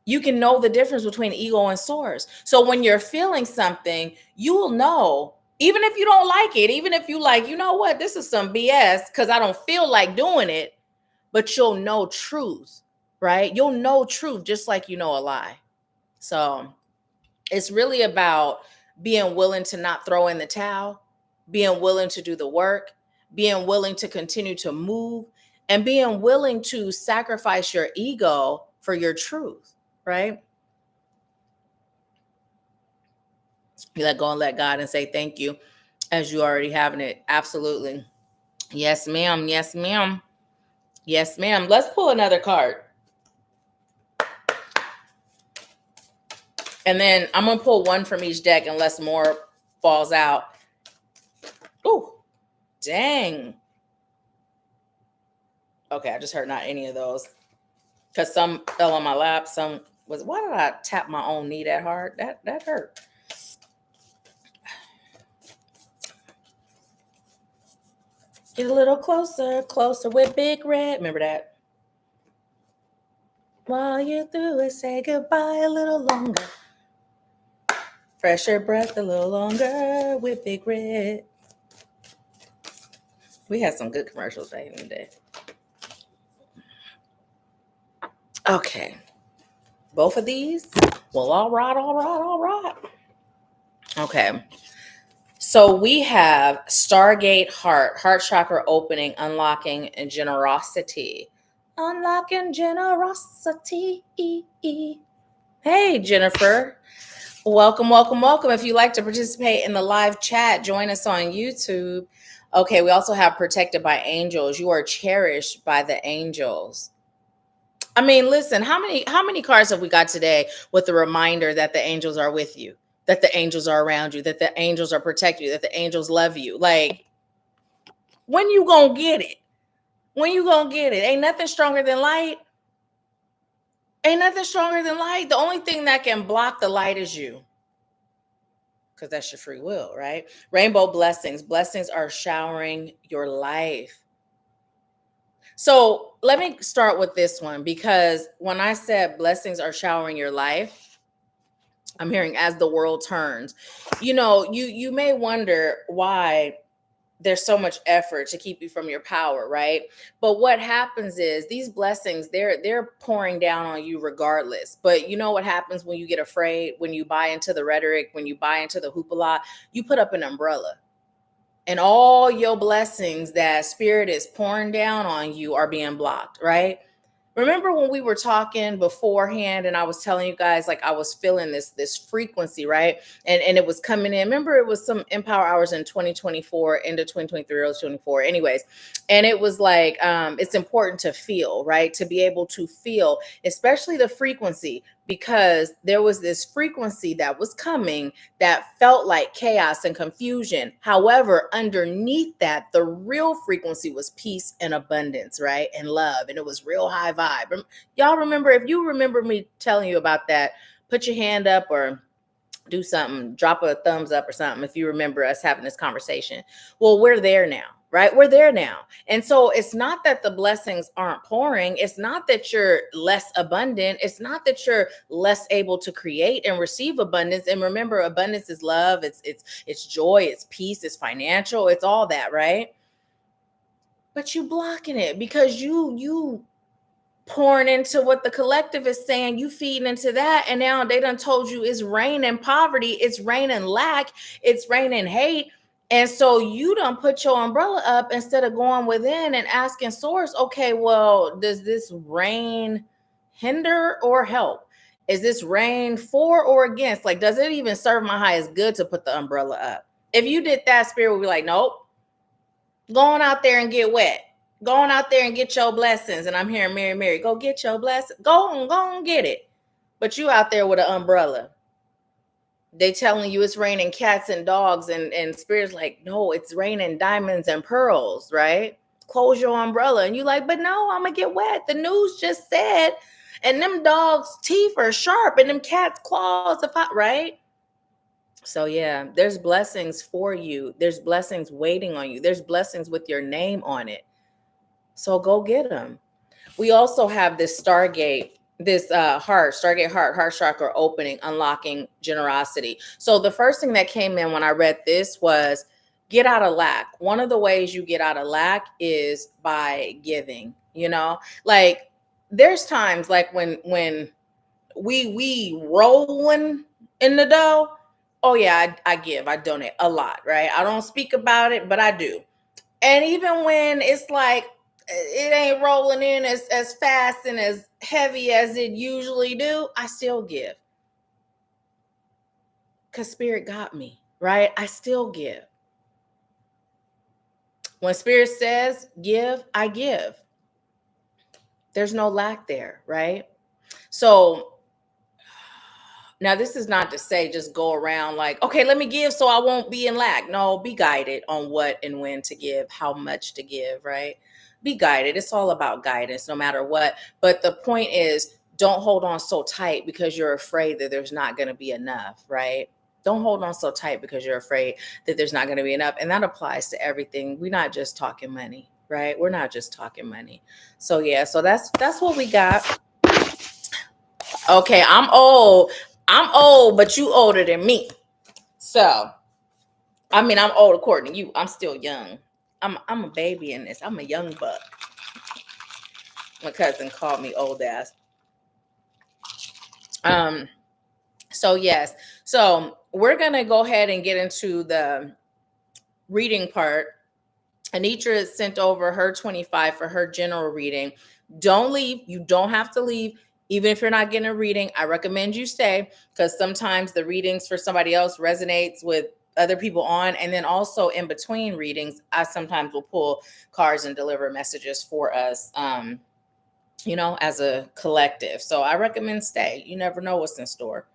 You can know the difference between ego and source. So when you're feeling something, you will know, even if you don't like it, even if you like, you know what, this is some BS because I don't feel like doing it, but you'll know truth, right? You'll know truth just like you know a lie. So it's really about being willing to not throw in the towel, being willing to do the work, being willing to continue to move, and being willing to sacrifice your ego for your truth, right? You let go and let God and say thank you as you already having it. Absolutely. Yes, ma'am. Yes, ma'am. Yes, ma'am. Let's pull another card. And then I'm going to pull one from each deck unless more falls out. Ooh, dang. Okay, I just heard not any of those. Because some fell on my lap. Some was, why did I tap my own knee that hard? That hurt. Get a little closer, closer with Big Red. Remember that? While you're through it, say goodbye a little longer. Fresher breath a little longer with Big Red. We had some good commercials back in the day. Okay. Both of these? Well, all right. Okay. So we have Stargate heart chakra opening, unlocking, and generosity. Unlocking generosity. Hey, Jennifer. Welcome. If you'd like to participate in the live chat, join us on YouTube. Okay, we also have protected by angels. You are cherished by the angels. I mean, listen, how many cards have we got today with the reminder that the angels are with you, that the angels are around you, that the angels are protecting you, that the angels love you? Like, when you gonna get it? When you gonna get it? Ain't nothing stronger than light. Ain't nothing stronger than light. The only thing that can block the light is you, because that's your free will, right? Rainbow blessings. Blessings are showering your life. So let me start with this one, because when I said blessings are showering your life, I'm hearing as the world turns. You know, you may wonder why there's so much effort to keep you from your power, right? But what happens is these blessings, they're pouring down on you regardless. But you know what happens when you get afraid, when you buy into the rhetoric, when you buy into the hoopla, you put up an umbrella. And all your blessings that spirit is pouring down on you are being blocked, right? Remember when we were talking beforehand and I was telling you guys, like, I was feeling this frequency, right? And it was coming in. Remember, it was some Empower Hours in 2024 into 2023, early 24. Anyways, and it was like, it's important to feel, right? To be able to feel, especially the frequency, because there was this frequency that was coming that felt like chaos and confusion. However, underneath that, the real frequency was peace and abundance, right? And love. And it was real high vibe. Y'all remember, if you remember me telling you about that, put your hand up, or do something, drop a thumbs up or something if you remember us having this conversation. Well, we're there now, right? We're there now. And so it's not that the blessings aren't pouring. It's not that you're less abundant. It's not that you're less able to create and receive abundance. And remember, abundance is love, it's joy, it's peace, it's financial, it's all that, right? But you blocking it because you pouring into what the collective is saying, you feeding into that, and now they done told you it's raining poverty, it's raining lack, it's raining hate. And so you don't put your umbrella up instead of going within and asking source, okay, well, does this rain hinder or help? Is this rain for or against? Like, does it even serve my highest good to put the umbrella up? If you did that, spirit would be like, nope, going out there and get wet. Going out there and get your blessings. And I'm hearing Mary, go get your blessing. Go on, get it. But you out there with an umbrella. They telling you it's raining cats and dogs, and spirits like, no, it's raining diamonds and pearls, right? Close your umbrella. And you like, but no, I'm gonna get wet. The news just said, and them dogs' teeth are sharp and them cats' claws are hot, right? So yeah, there's blessings for you. There's blessings waiting on you. There's blessings with your name on it. So go get them. We also have this Stargate, this Stargate heart chakra opening, unlocking generosity. So the first thing that came in when I read this was get out of lack. One of the ways you get out of lack is by giving, like there's times like when we rolling in the dough. Oh yeah, I give, I donate a lot, right? I don't speak about it, but I do. And even when it's like it ain't rolling in as fast and as heavy as it usually do, I still give. Because spirit got me, right? I still give. When spirit says give, I give. There's no lack there, right? So now this is not to say just go around like, okay, let me give so I won't be in lack. No, be guided on what and when to give, how much to give, right? Be guided. It's all about guidance no matter what. But the point is, don't hold on so tight because you're afraid that there's not going to be enough, right? Don't hold on so tight because you're afraid that there's not going to be enough. And that applies to everything. We're not just talking money, right? We're not just talking money. So yeah, so that's what we got. Okay, I'm old, but you older than me. So, I mean, I'm old according to you. I'm still young. I'm a baby in this. I'm a young buck. My cousin called me old ass. So yes. So we're gonna go ahead and get into the reading part. Anitra sent over her 25 for her general reading. Don't leave. You don't have to leave. Even if you're not getting a reading, I recommend you stay because sometimes the readings for somebody else resonates with other people on. And then also in between readings, I sometimes will pull cards and deliver messages for us, as a collective. So I recommend stay. You never know what's in store.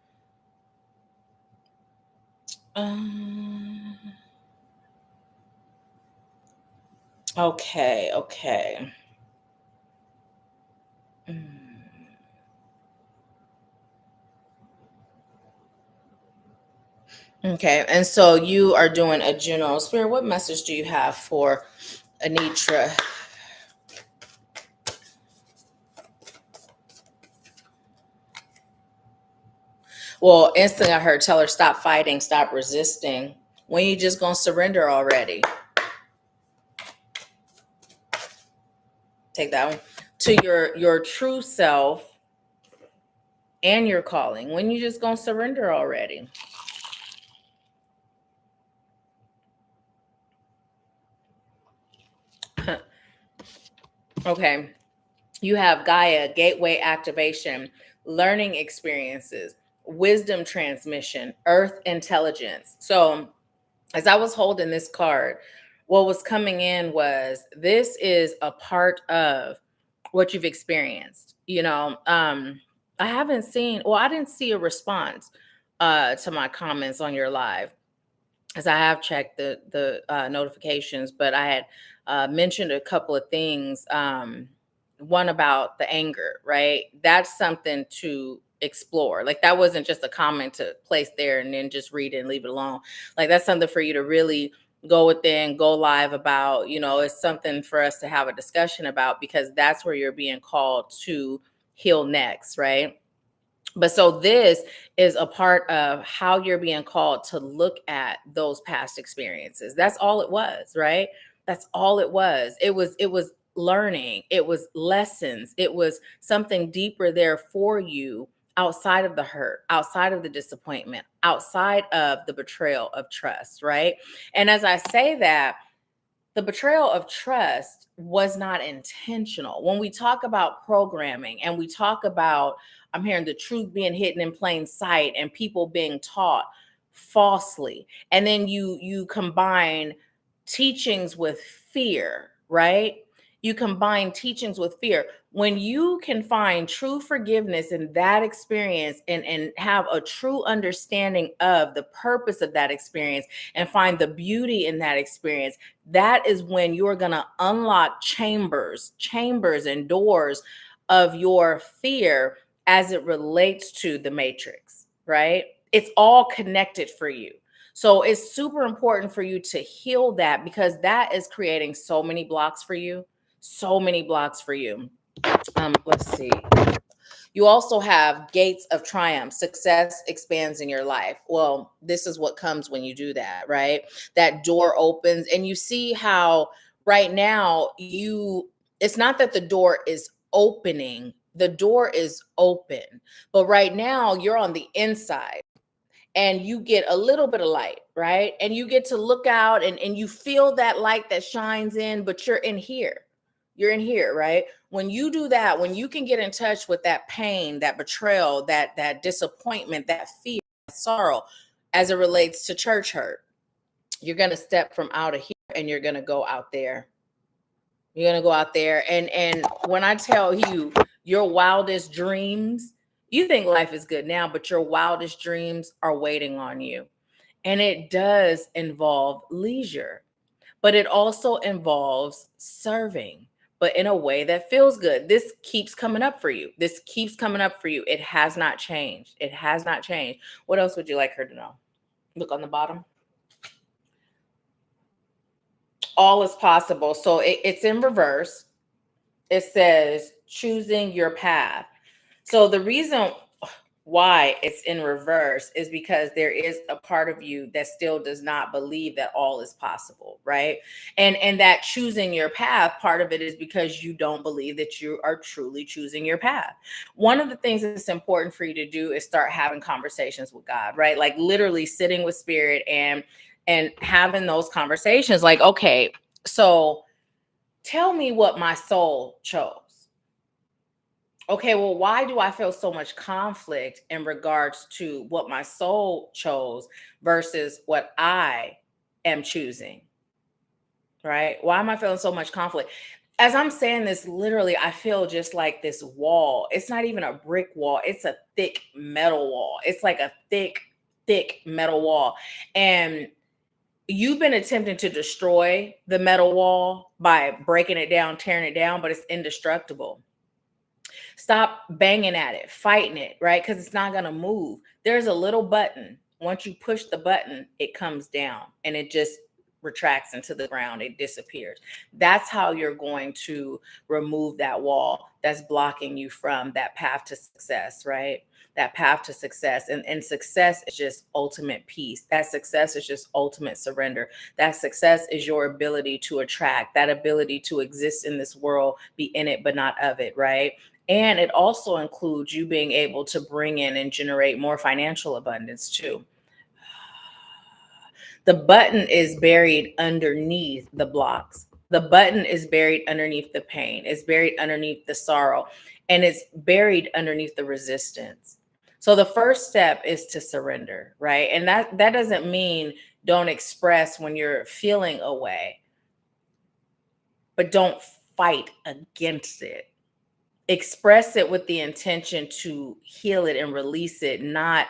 Okay. Okay, and so you are doing a general spirit. What message do you have for Anitra? Well, instantly I heard tell her stop fighting, stop resisting. When you just gonna surrender already? Take that one to your true self and your calling. When you just gonna surrender already? Okay. You have Gaia, gateway activation, learning experiences, wisdom transmission, earth intelligence. So as I was holding this card, what was coming in was this is a part of what you've experienced. I haven't seen, well, I didn't see a response to my comments on your live, as I have checked the notifications, but I had mentioned a couple of things. One about the anger, right? That's something to explore. Like that wasn't just a comment to place there and then just read it and leave it alone. Like that's something for you to really go within, go live about. It's something for us to have a discussion about, because that's where you're being called to heal next, right? But so this is a part of how you're being called to look at those past experiences. That's all it was, right? That's all it was. It was learning. It was lessons. It was something deeper there for you, outside of the hurt, outside of the disappointment, outside of the betrayal of trust, right? And as I say that, the betrayal of trust was not intentional. When we talk about programming and we talk about, I'm hearing the truth being hidden in plain sight and people being taught falsely. And then you combine teachings with fear, right? You combine teachings with fear. When you can find true forgiveness in that experience, and have a true understanding of the purpose of that experience and find the beauty in that experience, that is when you're going to unlock chambers and doors of your fear as it relates to the matrix, right? It's all connected for you. So it's super important for you to heal that, because that is creating so many blocks for you. So many blocks for you. Let's see. You also have gates of triumph. Success expands in your life. Well, this is what comes when you do that, right? That door opens, and you see how right now it's not that the door is opening, the door is open. But right now you're on the inside and you get a little bit of light, right? And you get to look out, and you feel that light that shines in, but you're in here. You're in here, right? When you do that, when you can get in touch with that pain, that betrayal, that disappointment, that fear, that sorrow, as it relates to church hurt, you're going to step from out of here and you're going to go out there. You're going to go out there. And when I tell you your wildest dreams, you think life is good now, but your wildest dreams are waiting on you. And it does involve leisure, but it also involves serving, but in a way that feels good. This keeps coming up for you. This keeps coming up for you. It has not changed. It has not changed. What else would you like her to know? Look on the bottom. All is possible. So it's in reverse. It says choosing your path. So the reason why it's in reverse is because there is a part of you that still does not believe that all is possible, right? And that choosing your path, part of it is because you don't believe that you are truly choosing your path. One of the things that's important for you to do is start having conversations with God, right? Like literally sitting with spirit and having those conversations like, okay, so tell me what my soul chose. Okay, well, why do I feel so much conflict in regards to what my soul chose versus what I am choosing? Right? Why am I feeling so much conflict? As I'm saying this, literally, I feel just like this wall. It's not even a brick wall, it's a thick metal wall. It's like a thick metal wall. And you've been attempting to destroy the metal wall by breaking it down, tearing it down, but it's indestructible. Stop banging at it, fighting it, right? Because it's not going to move. There's a little button. Once you push the button, it comes down and it just retracts into the ground. It disappears. That's how you're going to remove that wall that's blocking you from that path to success, right? That path to success. And success is just ultimate peace. That success is just ultimate surrender. That success is your ability to attract, that ability to exist in this world, be in it, but not of it, right? And it also includes you being able to bring in and generate more financial abundance too. The button is buried underneath the blocks. The button is buried underneath the pain. It's buried underneath the sorrow, and it's buried underneath the resistance. So the first step is to surrender, right? And that doesn't mean don't express when you're feeling a way, but don't fight against it. Express it with the intention to heal it and release it, not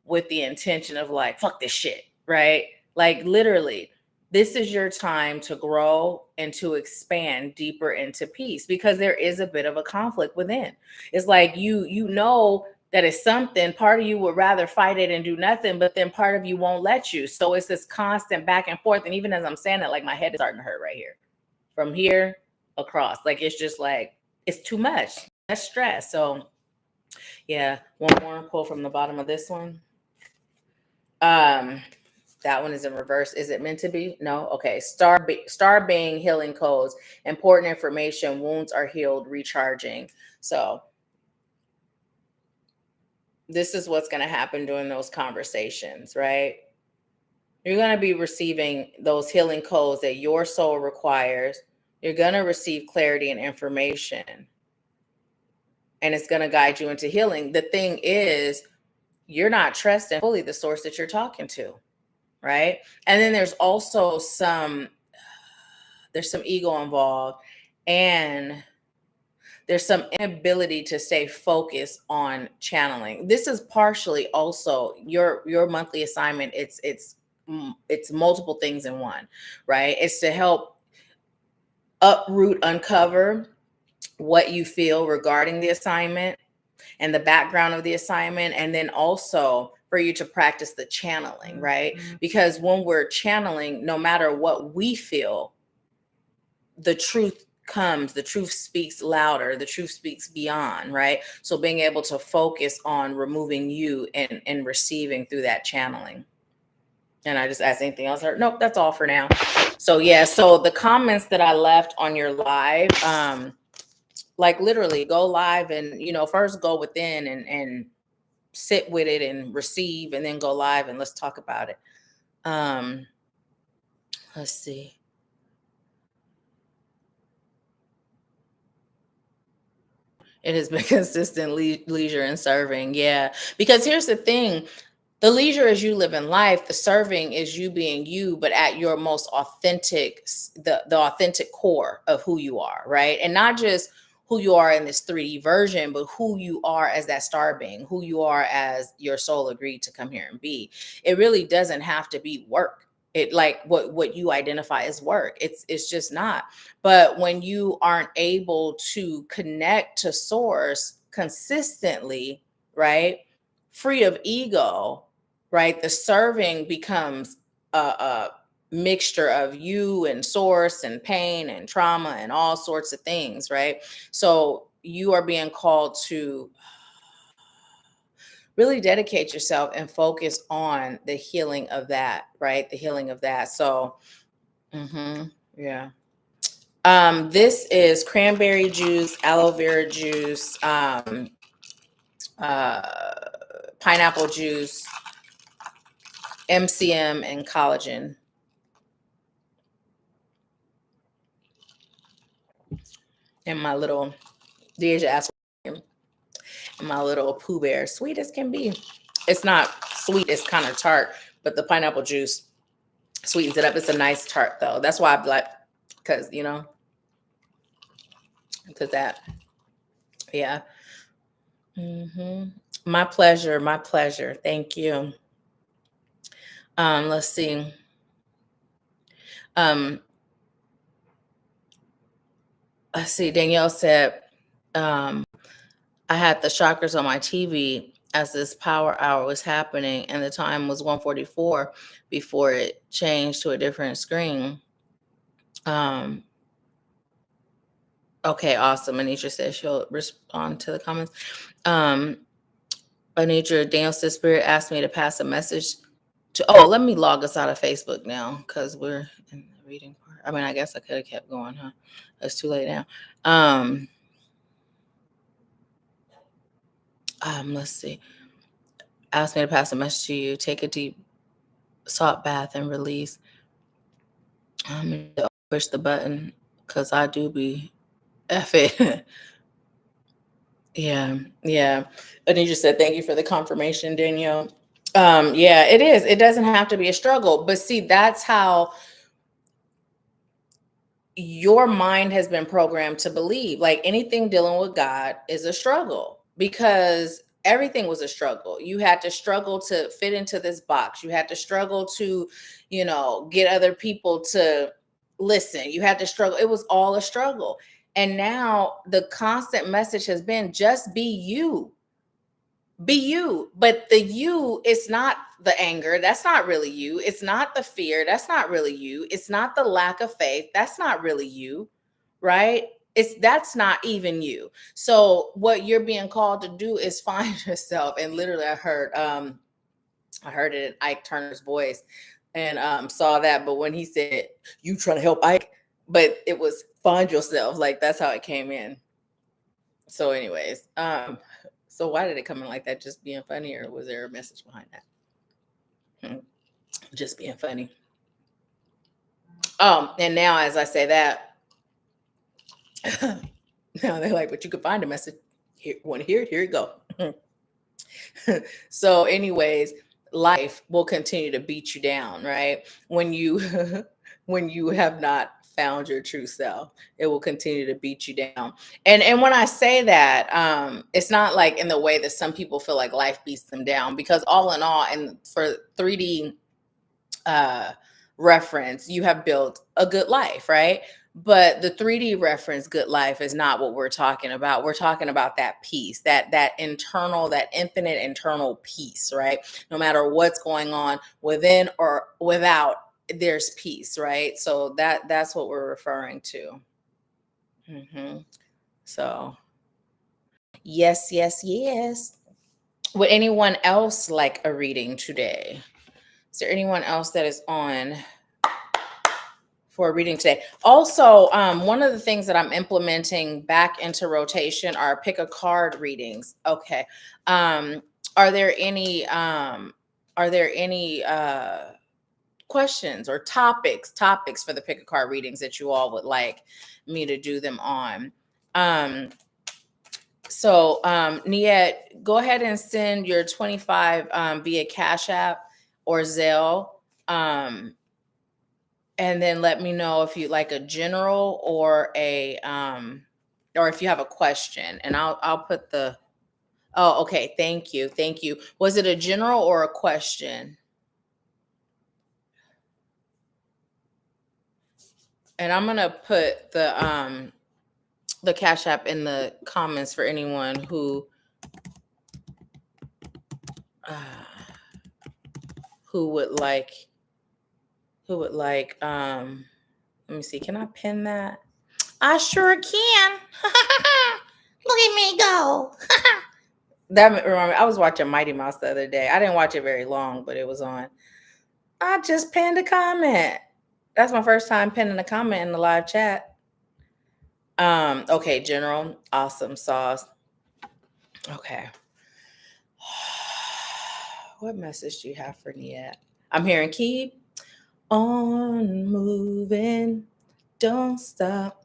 with the intention of like, fuck this shit, right? Like literally, this is your time to grow and to expand deeper into peace, because there is a bit of a conflict within. It's like you know that is something. Part of you would rather fight it and do nothing, but then part of you won't let you. So it's this constant back and forth. And even as I'm saying that, like my head is starting to hurt right here, from here across. Like it's just like it's too much. That's stress. So yeah, one more pull from the bottom of this one. That one is in reverse. Is it meant to be? No. Okay. Star being healing codes. Important information. Wounds are healed. Recharging. So this is what's going to happen during those conversations, right? You're going to be receiving those healing codes that your soul requires. You're going to receive clarity and information, and it's going to guide you into healing. The thing is, you're not trusting fully the source that you're talking to, right? And then there's also some ego involved, and there's some inability to stay focused on channeling. This is partially also your monthly assignment. It's multiple things in one, right? It's to help uproot, uncover what you feel regarding the assignment and the background of the assignment, and then also for you to practice the channeling, right? Because when we're channeling, no matter what we feel, the truth comes, the truth speaks louder, the truth speaks beyond, right? So being able to focus on removing you and receiving through that channeling. And I just asked anything else? Nope, that's all for now. So yeah, so the comments that I left on your live, like literally go live and, first go within and sit with it and receive, and then go live and let's talk about it. Let's see. It has been consistent leisure and serving. Yeah. Because here's the thing. The leisure is you living life. The serving is you being you, but at your most authentic, the authentic core of who you are, right? And not just who you are in this 3D version, but who you are as that star being, who you are as your soul agreed to come here and be. It really doesn't have to be work. It like what you identify as work. It's just not. But when you aren't able to connect to source consistently, right? Free of ego, right? The serving becomes a mixture of you and source and pain and trauma and all sorts of things, right? So you are being called to really dedicate yourself and focus on the healing of that, right? The healing of that. So, yeah. This is cranberry juice, aloe vera juice, pineapple juice, MCM, and collagen. And my little Deja asked my little Pooh Bear, sweet as can be. It's not sweet, it's kind of tart, but the pineapple juice sweetens it up. It's a nice tart though. That's why I like, because because that, yeah. My pleasure, my pleasure. Thank you. Let's see. Let's see. Danielle said, I had the chakras on my TV as this power hour was happening, and the time was 1:44 before it changed to a different screen. Okay, awesome. Anitra says she'll respond to the comments. Anitra, Daniel says Spirit asked me to pass a message to. Oh, let me log us out of Facebook now because we're in the reading part. I mean, I guess I could have kept going, huh? It's too late now. Let's see. Ask me to pass a message to you. Take a deep salt bath and release. I'm gonna push the button because I do be F it. Yeah. Anita said, thank you for the confirmation, Danielle. Yeah, it is. It doesn't have to be a struggle. But see, that's how your mind has been programmed to believe. Like anything dealing with God is a struggle because everything was a struggle. You had to struggle to fit into this box. You had to struggle to, get other people to listen. You had to struggle. It was all a struggle. And now the constant message has been just be you. Be you. But the you is not the anger. That's not really you. It's not the fear. That's not really you. It's not the lack of faith. That's not really you. Right? That's not even you. So what you're being called to do is find yourself. And literally I heard it in Ike Turner's voice and saw that. But when he said, you trying to help Ike, but it was find yourself, like that's how it came in. So, anyways, so why did it come in like that? Just being funny, or was there a message behind that? Just being funny. And now as I say that, now they're like, but you could find a message. Here, want to hear it? Here you go. So, anyways, life will continue to beat you down, right? When you when you have not found your true self, it will continue to beat you down. And when I say that, it's not like in the way that some people feel like life beats them down, because all in all, and for 3D reference, you have built a good life, right? But the 3D reference good life is not what we're talking about. We're talking about that peace, that internal, that infinite internal peace, right? No matter what's going on within or without, there's peace, right? So that's what we're referring to. So yes, yes, yes. Would anyone else like a reading today? Is there anyone else that is on for a reading today? Also, one of the things that I'm implementing back into rotation are pick a card readings. Okay. Are there any questions or topics for the pick a card readings that you all would like me to do them on? So Niet, go ahead and send your 25 via Cash App or Zelle. And then let me know if you'd like a general or if you have a question, and I'll put the. Oh, okay. Thank you. Thank you. Was it a general or a question? And I'm gonna put the Cash App in the comments for anyone who would like let me see, can I pin that? I sure can. Look at me go. That remember, I was watching Mighty Mouse the other day. I didn't watch it very long, but it was on. I just pinned a comment. That's my first time pinning a comment in the live chat. Okay, General. Awesome sauce. Okay. What message do you have for Niet? I'm hearing keep on moving. Don't stop.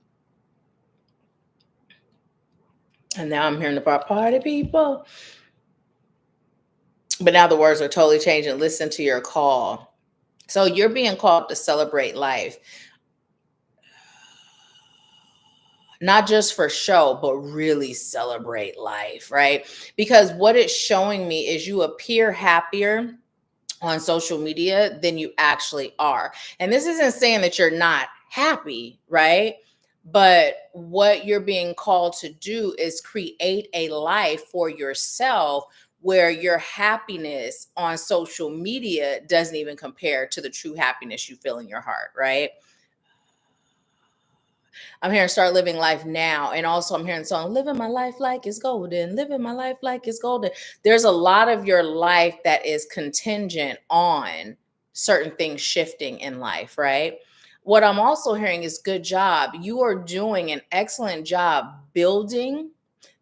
And now I'm hearing about party people. But now the words are totally changing. Listen to your call. So you're being called to celebrate life. Not just for show, but really celebrate life, right? Because what it's showing me is you appear happier on social media than you actually are. And this isn't saying that you're not happy, right? But what you're being called to do is create a life for yourself where your happiness on social media doesn't even compare to the true happiness you feel in your heart, right? I'm hearing start living life now. And also I'm hearing the song, living my life like it's golden, living my life like it's golden. There's a lot of your life that is contingent on certain things shifting in life, right? What I'm also hearing is good job. You are doing an excellent job building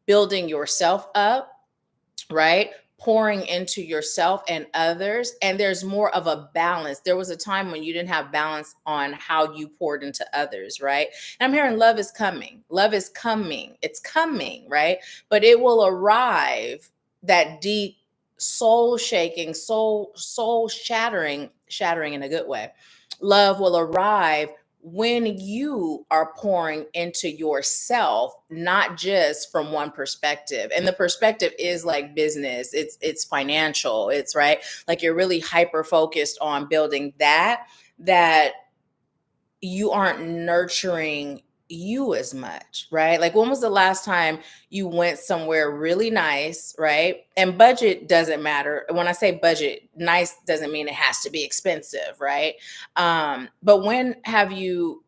yourself up, right? Pouring into yourself and others. And there's more of a balance. There was a time when you didn't have balance on how you poured into others, right? And I'm hearing love is coming. Love is coming. It's coming, right? But it will arrive, that deep, soul shaking, soul shattering in a good way. Love will arrive when you are pouring into yourself, not just from one perspective. And the perspective is like business, it's financial, it's right. Like you're really hyper focused on building that you aren't nurturing you as much, right? Like, when was the last time you went somewhere really nice, right? And budget doesn't matter. When I say budget, nice doesn't mean it has to be expensive, right? But when have you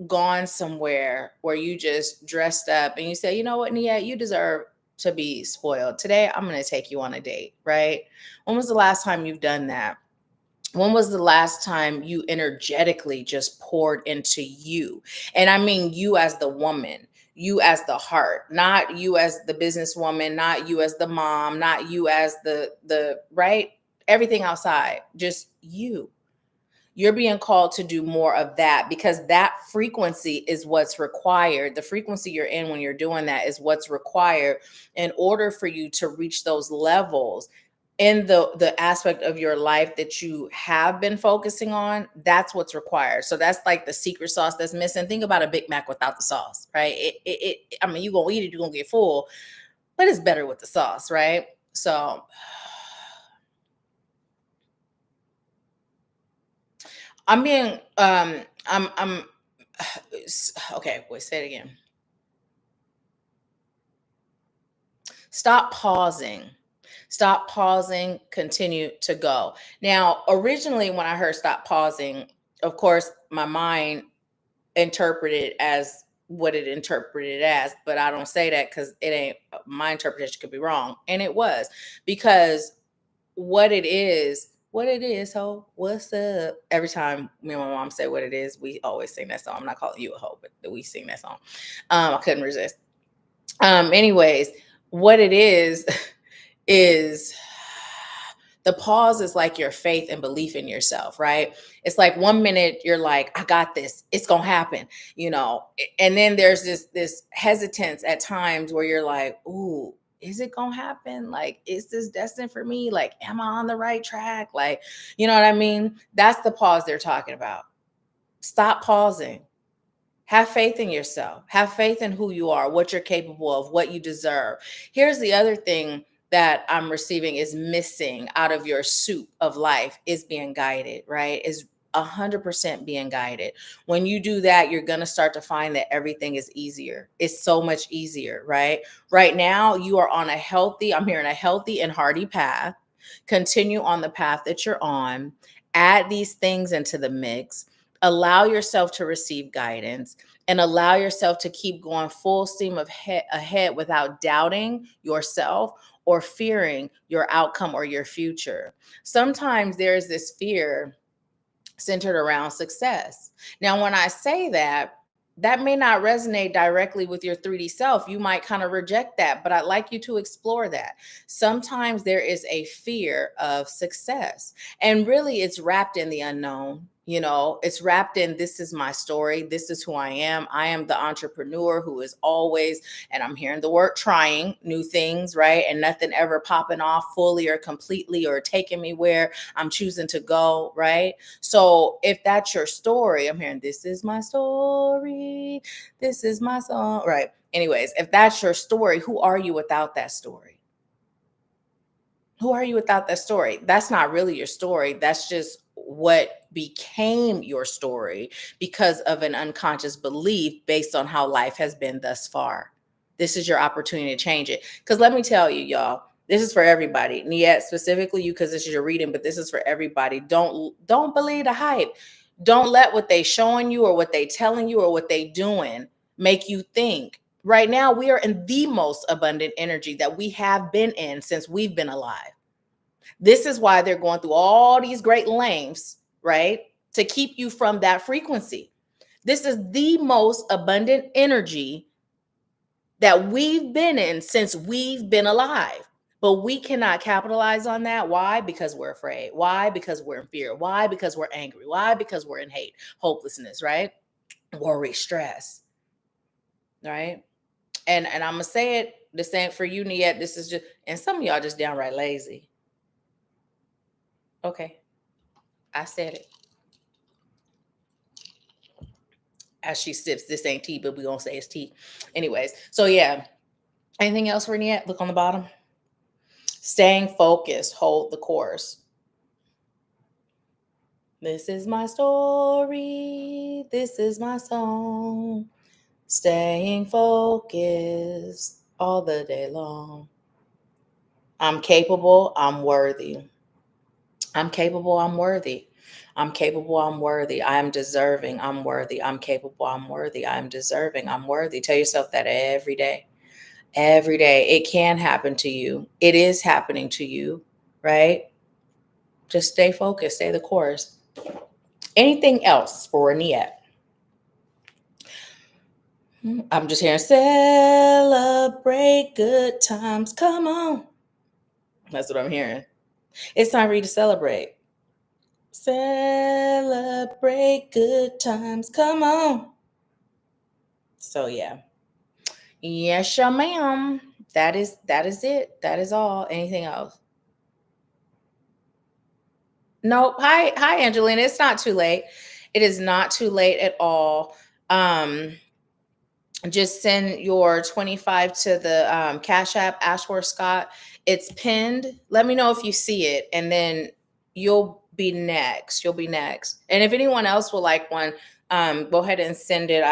gone somewhere where you just dressed up and you say, you know what, Nia, you deserve to be spoiled. Today, I'm going to take you on a date, right? When was the last time you've done that? When was the last time you energetically just poured into you? And I mean you as the woman, you as the heart, not you as the businesswoman, not you as the mom, not you as the right, everything outside, just you. You're being called to do more of that, because that frequency is what's required. The frequency you're in when you're doing that is what's required in order for you to reach those levels in the aspect of your life that you have been focusing on. That's what's required. So that's like the secret sauce that's missing. Think about a Big Mac without the sauce, right? I mean, you're gonna eat it, you're gonna get full, but it's better with the sauce, right? So I'm being I'm okay, wait, say it again. Stop pausing. Stop pausing, continue to go. Now, originally when I heard stop pausing, of course, my mind interpreted as what it interpreted as, but I don't say that because it ain't, my interpretation could be wrong. And it was, because what it is, ho, what's up? Every time me and my mom say what it is, we always sing that song. I'm not calling you a hoe, but we sing that song. I couldn't resist. Anyways, what it is the pause is like your faith and belief in yourself, right? It's like one minute you're like, I got this, it's gonna happen, you know, and then there's this hesitance at times where you're like, ooh, is it gonna happen? Like, is this destined for me? Like, am I on the right track? Like, you know what I mean? That's the pause they're talking about. Stop pausing. Have faith in yourself. Have faith in who you are, what you're capable of, what you deserve. Here's the other thing that I'm receiving is missing out of your soup of life is being guided, right? Is 100% being guided. When you do that, you're going to start to find that everything is easier. It's so much easier, right? Right now, you are on a healthy, I'm hearing a healthy and hearty path. Continue on the path that you're on. Add these things into the mix. Allow yourself to receive guidance and allow yourself to keep going full steam of ahead without doubting yourself or fearing your outcome or your future. Sometimes there's this fear centered around success. Now, when I say that, that may not resonate directly with your 3D self. You might kind of reject that, but I'd like you to explore that. Sometimes there is a fear of success, and really it's wrapped in the unknown. You know, it's wrapped in this is my story. This is who I am. I am the entrepreneur who is always, and I'm hearing the word trying new things, right? And nothing ever popping off fully or completely or taking me where I'm choosing to go, right? So if that's your story, I'm hearing this is my story. This is my song. Right. Anyways, if that's your story, who are you without that story? Who are you without that story? That's not really your story. That's just what became your story because of an unconscious belief based on how life has been thus far. This is your opportunity to change it. Because let me tell you, y'all, this is for everybody. Niet, specifically you, because this is your reading, but this is for everybody. Don't believe the hype. Don't let what they showing you or what they telling you or what they doing make you think. Right now, we are in the most abundant energy that we have been in since we've been alive. This is why they're going through all these great lengths, right? To keep you from that frequency. This is the most abundant energy that we've been in since we've been alive. But we cannot capitalize on that. Why? Because we're afraid. Why? Because we're in fear. Why? Because we're angry. Why? Because we're in hate, hopelessness, right? Worry, stress, right? And I'm gonna say it the same for you, Niet. This is just, and some of y'all just downright lazy. Okay, I said it. As she sips, this ain't tea, but we gonna say it's tea. Anyways, so yeah. Anything else for Niet? Look on the bottom. Staying focused, hold the course. This is my story. This is my song. Staying focused all the day long. I'm capable, I'm worthy. I'm capable, I'm worthy. I'm capable, I'm worthy. I am deserving, I'm worthy. I'm capable, I'm worthy. I'm deserving, I'm worthy. Tell yourself that every day. Every day. It can happen to you. It is happening to you, right? Just stay focused, stay the course. Anything else for Niet? I'm just hearing celebrate good times. Come on. That's what I'm hearing. It's time for you to celebrate. Celebrate good times. Come on. So yeah. Yes, ma'am. That is it. That is all. Anything else? Nope. Hi, Angelina. It's not too late. It is not too late at all. Just send your 25 to the Cash App, Ashworth Scott. It's pinned. Let me know if you see it, and then you'll be next. You'll be next. And if anyone else will like one, go ahead and send it.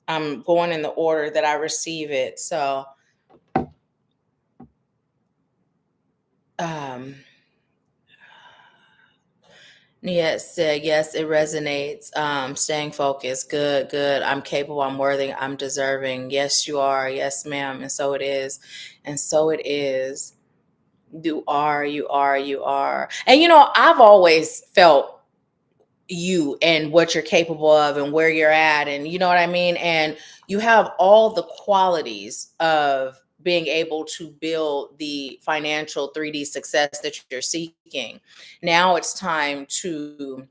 I'm going in the order that I receive it. So, um, yes, yes, it resonates. Staying focused. Good, good. I'm capable. I'm worthy. I'm deserving. Yes, you are. Yes, ma'am. And so it is. And so it is. You are, you are, you are. And I've always felt you and what you're capable of and where you're at. And you know what I mean? And you have all the qualities of being able to build the financial 3D success that you're seeking. Now it's time to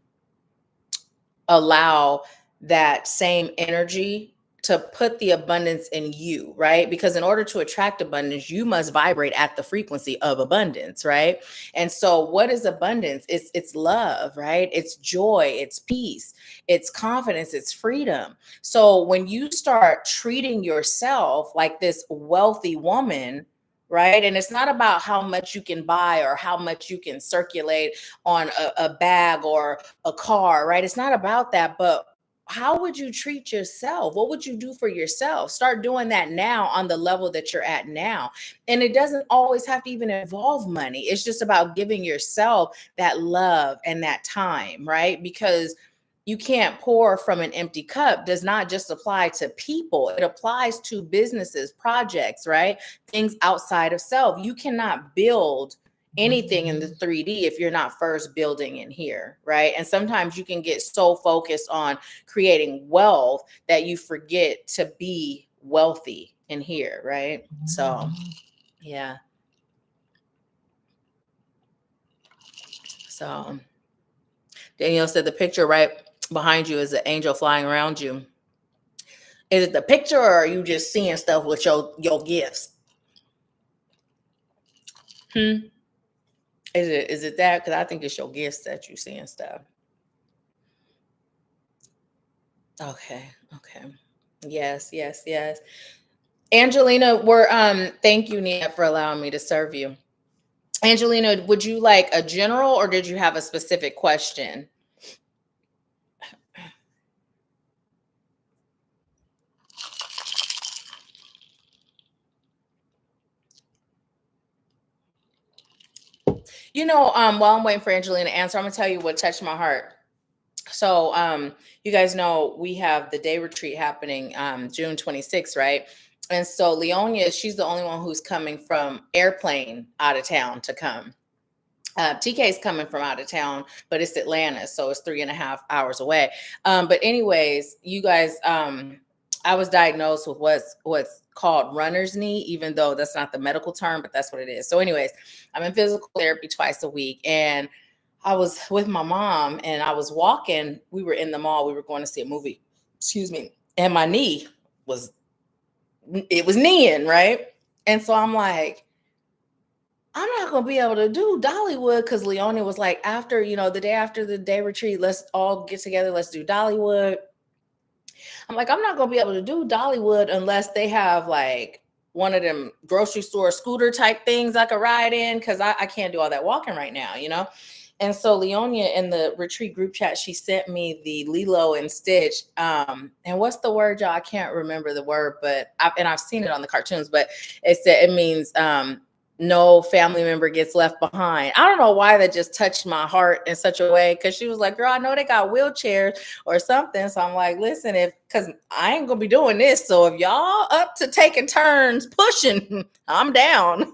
allow that same energy to put the abundance in you, right? Because in order to attract abundance, you must vibrate at the frequency of abundance, right? And so what is abundance? It's love, right? It's joy, it's peace, it's confidence, it's freedom. So when you start treating yourself like this wealthy woman, right? And it's not about how much you can buy or how much you can circulate on a bag or a car, right? It's not about that, but how would you treat yourself? What would you do for yourself? Start doing that now on the level that you're at now. And it doesn't always have to even involve money. It's just about giving yourself that love and that time, right? Because you can't pour from an empty cup does not just apply to people. It applies to businesses, projects, right? Things outside of self. You cannot build anything in the 3D if you're not first building in here, right? And sometimes you can get so focused on creating wealth that you forget to be wealthy in here, right? So, yeah. So, Danielle said the picture right behind you is an angel flying around you. Is it the picture or are you just seeing stuff with your gifts? Hmm. Is it that? Because I think it's your gifts that you seeing stuff. Okay. Okay. Yes, yes, yes. Angelina, thank you, Nia, for allowing me to serve you. Angelina, would you like a general or did you have a specific question? While I'm waiting for Angelina to answer, I'm gonna tell you what touched my heart. So you guys know we have the day retreat happening June 26th, right? And so Leonia, she's the only one who's coming from airplane out of town to come. TK is coming from out of town, but it's Atlanta, so it's 3.5 hours away. But anyways, you guys, I was diagnosed with what's called runner's knee, even though that's not the medical term, but that's what it is. So, anyways, I'm in physical therapy twice a week, and I was with my mom, and I was walking. We were in the mall. We were going to see a movie. Excuse me, and my knee was kneeing, right, and so I'm like, I'm not gonna be able to do Dollywood because Leonia was like, after, the day after the day retreat, let's all get together, let's do Dollywood. I'm like, I'm not gonna be able to do Dollywood unless they have like one of them grocery store scooter type things I could ride in because I can't do all that walking right now, And so Leonia in the retreat group chat, she sent me the Lilo and Stitch. And what's the word, y'all? I can't remember the word, but I've seen it on the cartoons, but it means no family member gets left behind. I don't know why that just touched my heart in such a way, because she was like, girl, I know they got wheelchairs or something. So I'm like, listen, because I ain't gonna be doing this. So if y'all up to taking turns pushing, I'm down.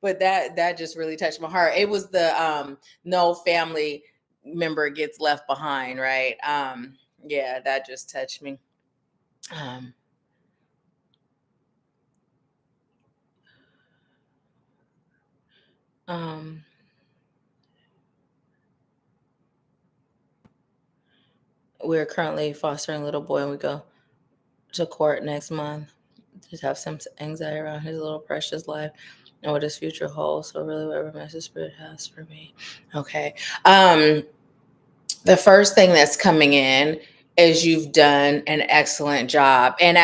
But that just really touched my heart. It was the no family member gets left behind, right? Yeah, that just touched me. Um, um, we're currently fostering a little boy, and we go to court next month to have some anxiety around his little precious life and what his future holds. So really, whatever message spirit has for me. Okay. The first thing that's coming in is you've done an excellent job. And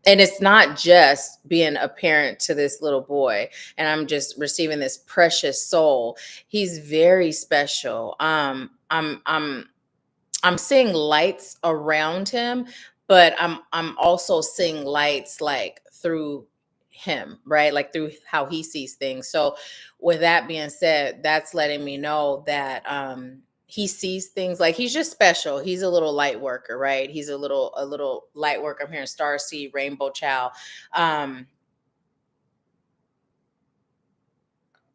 and it's not just being a parent to this little boy, and I'm just receiving this precious soul. He's very special. I'm seeing lights around him, but I'm also seeing lights like through him, right? Like through how he sees things. So with that being said, that's letting me know that he sees things like he's just special. He's a little light worker, right? He's a little light worker. I'm hearing star seed, rainbow child. Um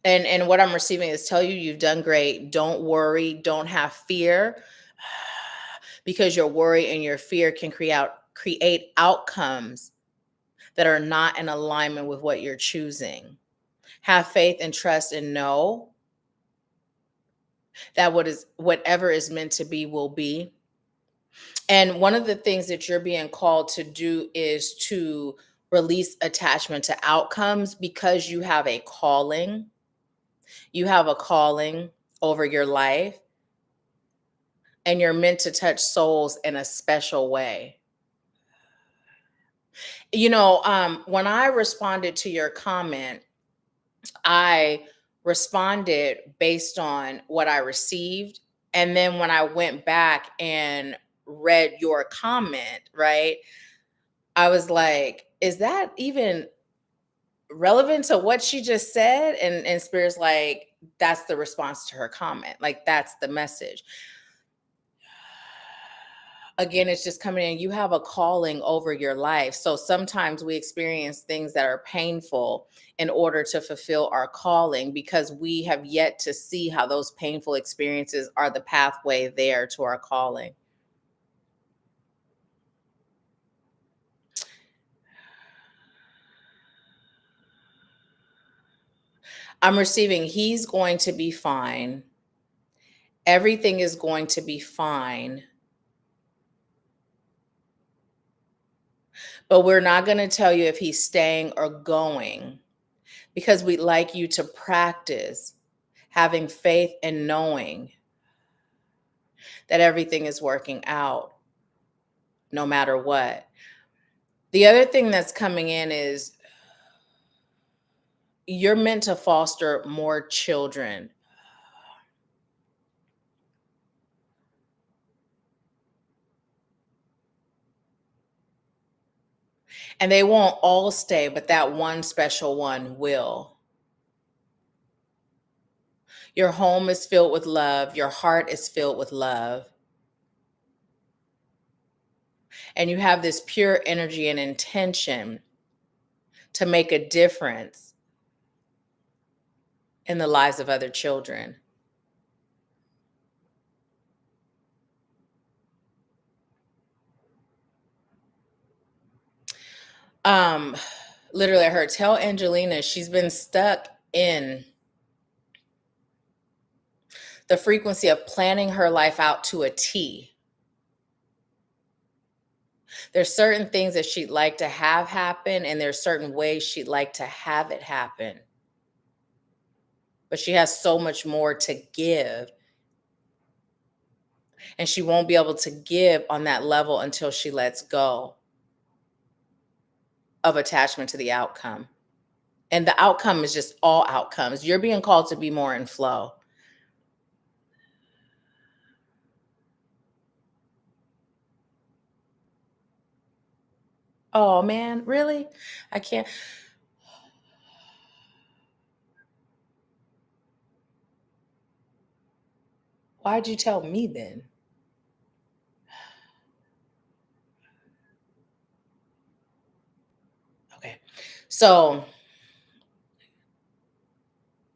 and what I'm receiving is tell you you've done great. Don't worry, don't have fear, because your worry and your fear can create outcomes that are not in alignment with what you're choosing. Have faith and trust and know that whatever is meant to be will be. And one of the things that you're being called to do is to release attachment to outcomes, because you have a calling. You have a calling over your life, and you're meant to touch souls in a special way. When I responded to your comment, I responded based on what I received. And then when I went back and read your comment, right, I was like, is that even relevant to what she just said? And Spirit's like, that's the response to her comment. Like, that's the message. Again, it's just coming in. You have a calling over your life. So sometimes we experience things that are painful in order to fulfill our calling, because we have yet to see how those painful experiences are the pathway there to our calling. I'm receiving he's going to be fine. Everything is going to be fine. But we're not going to tell you if he's staying or going, because we'd like you to practice having faith and knowing that everything is working out no matter what. The other thing that's coming in is you're meant to foster more children. And they won't all stay, but that one special one will. Your home is filled with love. Your heart is filled with love. And you have this pure energy and intention to make a difference in the lives of other children. Um, Literally, I heard, tell Angelina she's been stuck in the frequency of planning her life out to a T. There's certain things that she'd like to have happen, and there's certain ways she'd like to have it happen. But she has so much more to give, and she won't be able to give on that level until she lets go of attachment to the outcome. And the outcome is just all outcomes. You're being called to be more in flow. Oh man, really? I can't. Why'd you tell me then? Okay. So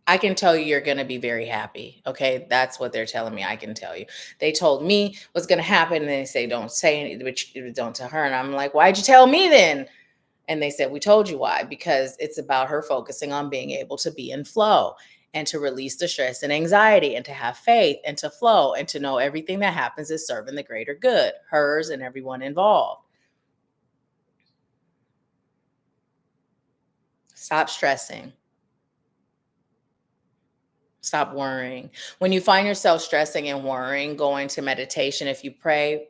I can tell you you're going to be very happy. Okay. That's what they're telling me. I can tell you. They told me what's going to happen. And they say, don't say anything, but don't tell her. And I'm like, why'd you tell me then? And they said, we told you why, because it's about her focusing on being able to be in flow and to release the stress and anxiety and to have faith and to flow and to know everything that happens is serving the greater good, hers and everyone involved. Stop stressing. Stop worrying. When you find yourself stressing and worrying, go into meditation. If you pray,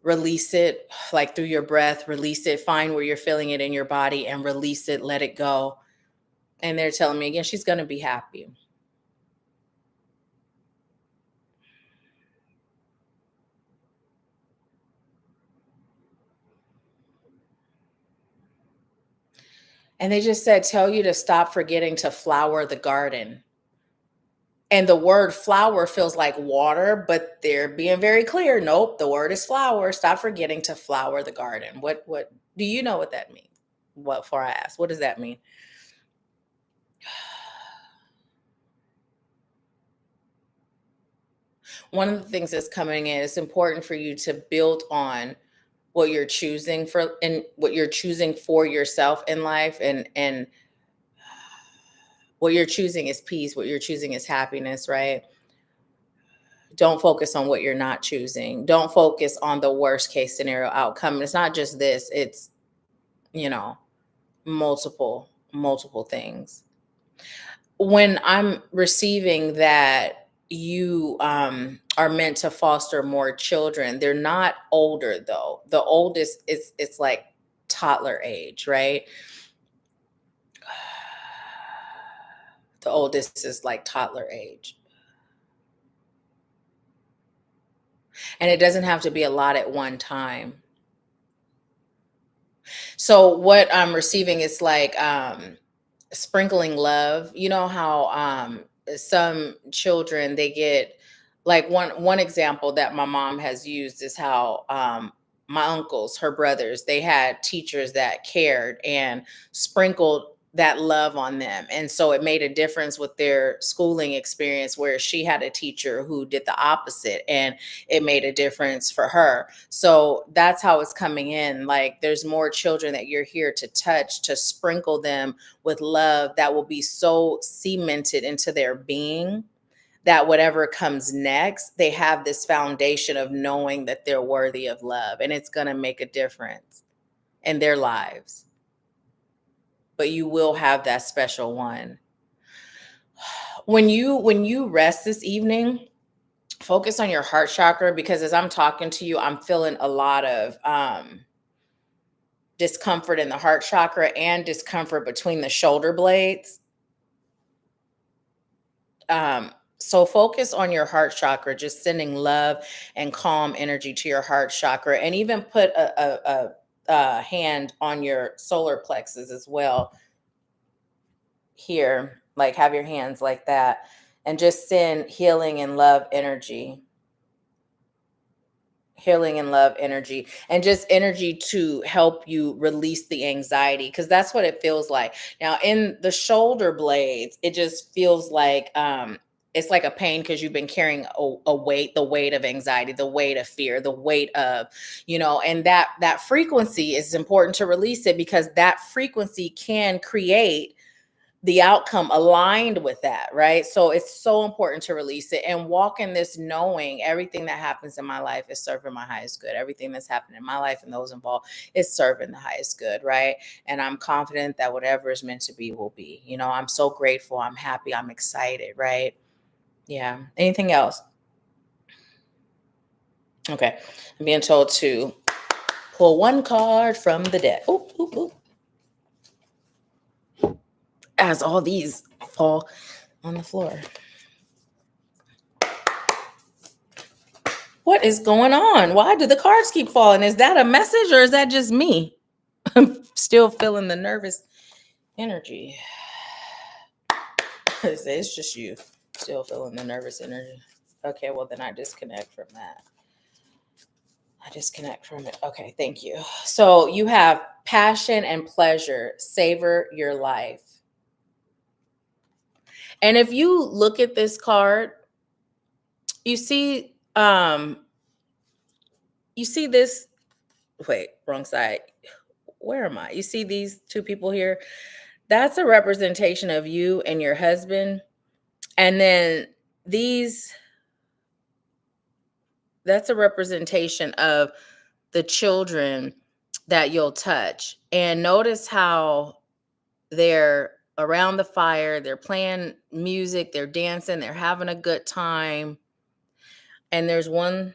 release it like through your breath, release it, find where you're feeling it in your body and release it, let it go. And they're telling me again, she's going to be happy. And they just said, tell you to stop forgetting to flower the garden. And the word flower feels like water, but they're being very clear. Nope, the word is flower. Stop forgetting to flower the garden. What do you know what that means? What for I ask? What does that mean? One of the things that's coming in, it's important for you to build on what you're choosing for and what you're choosing for yourself in life and what you're choosing is peace, what you're choosing is happiness, right? Don't focus on what you're not choosing. Don't focus on the worst case scenario outcome. And it's not just this, it's, you know, multiple things. When I'm receiving that you are meant to foster more children, they're not older though. The oldest is it's like toddler age, right? The oldest is like toddler age. And it doesn't have to be a lot at one time. So what I'm receiving is like sprinkling love. You know how some children they get like one example that my mom has used is how my uncles, her brothers, they had teachers that cared and sprinkled that love on them. And so it made a difference with their schooling experience where she had a teacher who did the opposite and it made a difference for her. So that's how it's coming in. Like there's more children that you're here to touch, to sprinkle them with love that will be so cemented into their being that whatever comes next, they have this foundation of knowing that they're worthy of love and it's going to make a difference in their lives. But you will have that special one. When you rest this evening, focus on your heart chakra because as I'm talking to you, I'm feeling a lot of discomfort in the heart chakra and discomfort between the shoulder blades. So focus on your heart chakra, just sending love and calm energy to your heart chakra, and even put a hand on your solar plexus as well. Here, like have your hands like that, and just send healing and love energy and just energy to help you release the anxiety because that's what it feels like now in the shoulder blades. It just feels like it's like a pain because you've been carrying a weight, the weight of anxiety, the weight of fear, the weight of and that frequency is important to release it because that frequency can create the outcome aligned with that, right? So it's so important to release it and walk in this knowing everything that happens in my life is serving my highest good. Everything that's happening in my life and those involved is serving the highest good, right? And I'm confident that whatever is meant to be will be. I'm so grateful. I'm happy. I'm excited, right? Yeah. Anything else? Okay. I'm being told to pull one card from the deck. Ooh, ooh, ooh. as all these fall on the floor. What is going on? Why do the cards keep falling? Is that a message or is that just me? I'm still feeling the nervous energy. It's just you still feeling the nervous energy. Okay, well, then I disconnect from that. I disconnect from it. Okay, thank you. So you have passion and pleasure. Savor your life. And if you look at this card, you see this, wait, wrong side. Where am I? You see these two people here? That's a representation of you and your husband. And then that's a representation of the children that you'll touch. And notice how they're around the fire, they're playing music, they're dancing, they're having a good time. And there's one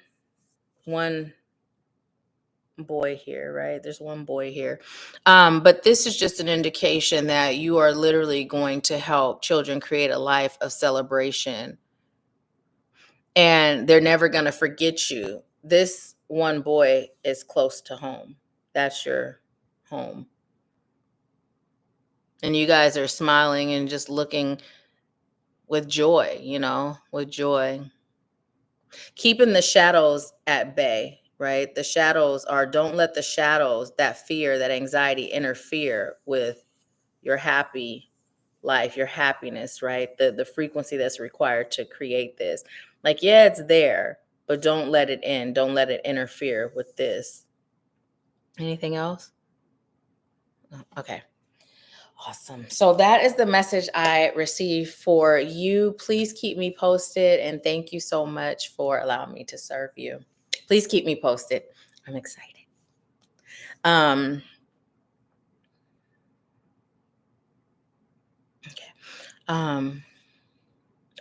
boy here, right? There's one boy here. But this is just an indication that you are literally going to help children create a life of celebration. And they're never going to forget you. This one boy is close to home. That's your home. And you guys are smiling and just looking with joy, with joy. Keeping the shadows at bay, right? The shadows don't let the shadows, that fear, that anxiety interfere with your happy life, your happiness, right? The frequency that's required to create this. Like, yeah, it's there, but don't let it in. Don't let it interfere with this. Anything else? Okay. Awesome. So that is the message I received for you. Please keep me posted. And thank you so much for allowing me to serve you. Please keep me posted. I'm excited. Okay.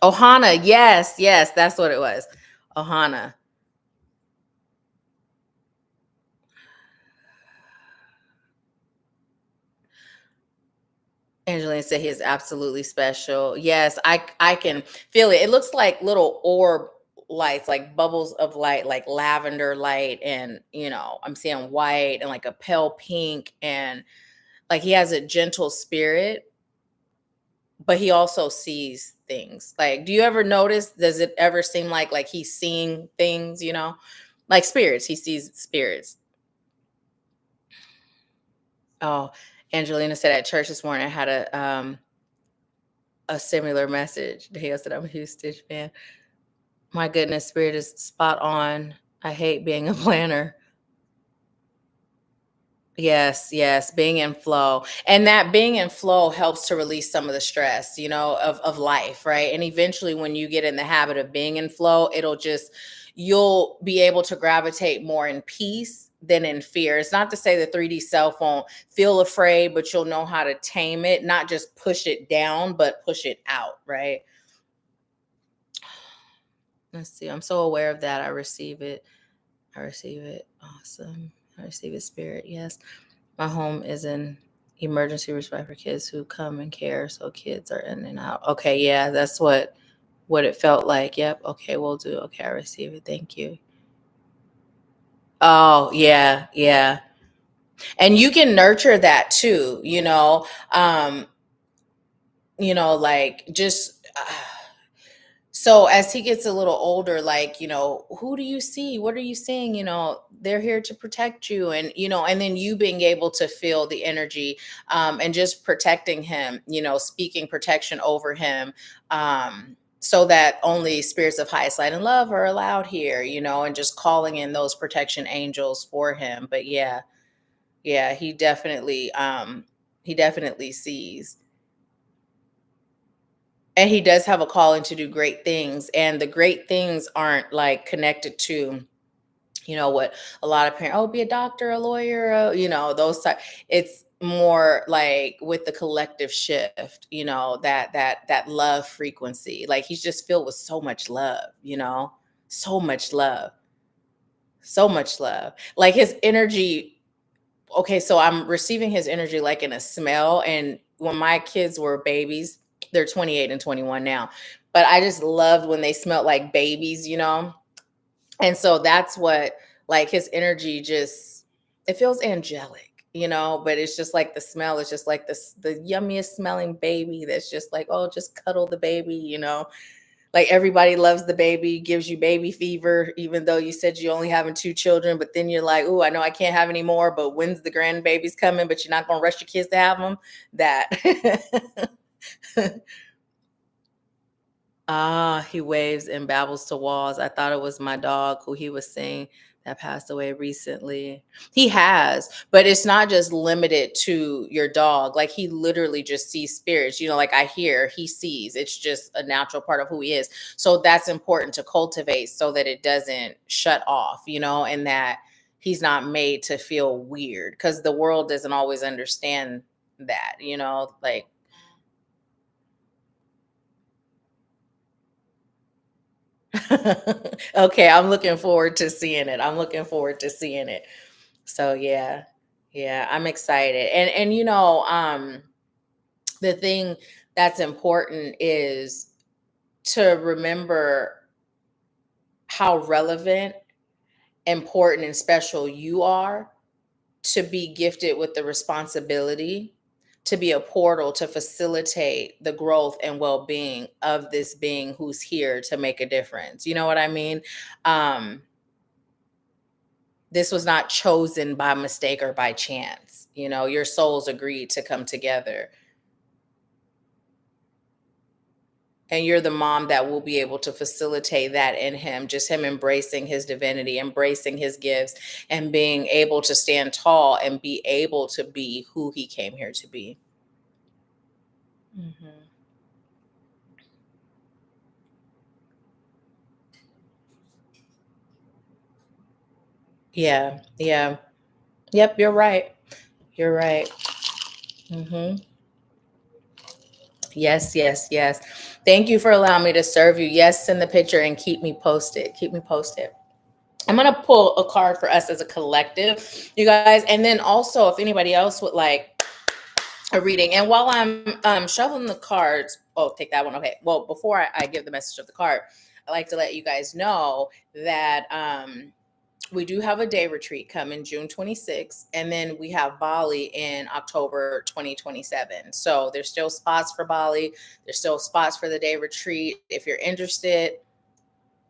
Ohana. Yes, that's what it was. Ohana. Angelina said he is absolutely special. Yes, I can feel it. It looks like little orb lights, like bubbles of light, like lavender light, and I'm seeing white and like a pale pink, and like he has a gentle spirit, but he also sees things. Like, do you ever notice? Does it ever seem like he's seeing things? Like spirits. He sees spirits. Oh, Angelina said at church this morning I had a similar message. He said, I'm a huge Stitch fan. My goodness, spirit is spot on. I hate being a planner. Yes, being in flow. And that being in flow helps to release some of the stress, of life, right? And eventually when you get in the habit of being in flow, you'll be able to gravitate more in peace than in fear. It's not to say the 3D self won't feel afraid, but you'll know how to tame it, not just push it down, but push it out, right? Let's see. I'm so aware of that. I receive it. Awesome. I receive it, spirit. Yes. My home is an emergency respite for kids who come and care. So kids are in and out. Okay. Yeah. That's what it felt like. Yep. Okay. We'll do. Okay. I receive it. Thank you. Oh, yeah. Yeah. And you can nurture that too, like just, so as he gets a little older, like, who do you see? What are you seeing? They're here to protect you. And, and then you being able to feel the energy, and just protecting him, speaking protection over him, so that only spirits of highest light and love are allowed here, and just calling in those protection angels for him. But yeah, he definitely sees. And he does have a calling to do great things. And the great things aren't like connected to, what a lot of parents, be a doctor, a lawyer, those type. It's more like with the collective shift, that love frequency. Like he's just filled with so much love, so much love, so much love. Like his energy. Okay, so I'm receiving his energy like in a smell, and when my kids were babies, they're 28 and 21 now, but I just loved when they smelled like babies, you know? And so that's what, like, his energy just, it feels angelic, you know, but it's just like the smell is just like this the yummiest smelling baby that's just like, oh, just cuddle the baby, you know. Like everybody loves the baby, gives you baby fever, even though you said you only having two children, but then you're like, oh, I know I can't have any more, but when's the grandbabies coming? But you're not gonna rush your kids to have them. That Ah, he waves and babbles to walls. I thought it was my dog who he was saying that passed away recently. He has, but it's not just limited to your dog. Like he literally just sees spirits. You know, like I hear, he sees. It's just a natural part of who he is. So that's important to cultivate so that it doesn't shut off, you know, and that he's not made to feel weird because the world doesn't always understand that, you know, like okay, I'm looking forward to seeing it. I'm looking forward to seeing it. So yeah. Yeah, I'm excited. And you know, the thing that's important is to remember how relevant, important and special you are to be gifted with the responsibility to be a portal to facilitate the growth and well-being of this being who's here to make a difference. You know what I mean? Um this was not chosen by mistake or by chance. You know, your souls agreed to come together. And you're the mom that will be able to facilitate that in him, just him embracing his divinity, embracing his gifts, and being able to stand tall and be able to be who he came here to be. Mhm. Yeah, yeah. Yep, you're right. You're right. Hmm. Yes, yes, yes. Thank you for allowing me to serve you. Yes, send the picture and keep me posted. Keep me posted. I'm gonna pull a card for us as a collective, you guys, and then also if anybody else would like a reading. And while I'm shuffling the cards, oh, take that one. Okay. Well, before I give the message of the card, I like to let you guys know that we do have a day retreat coming June 26th, and then we have Bali in October 2027. So there's still spots for Bali. There's still spots for the day retreat. If you're interested,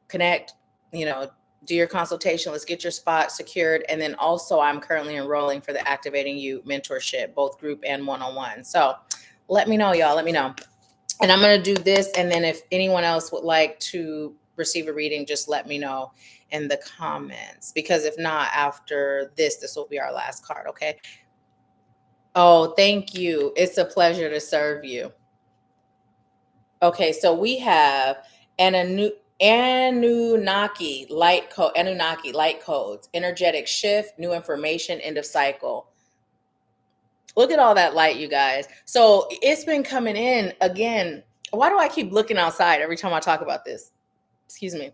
connect, you know, do your consultation. Let's get your spot secured. And then also, I'm currently enrolling for the Activating You mentorship, both group and one on one. So let me know, y'all. Let me know. And I'm going to do this. And then if anyone else would like to receive a reading, just let me know in the comments. Because if not, after this will be our last card. Okay. Oh, thank you. It's a pleasure to serve you. Okay, so we have an Anunnaki light codes, energetic shift, new information, end of cycle. Look at all that light, you guys. So it's been coming in again. Why do I keep looking outside every time I talk about this? Excuse me.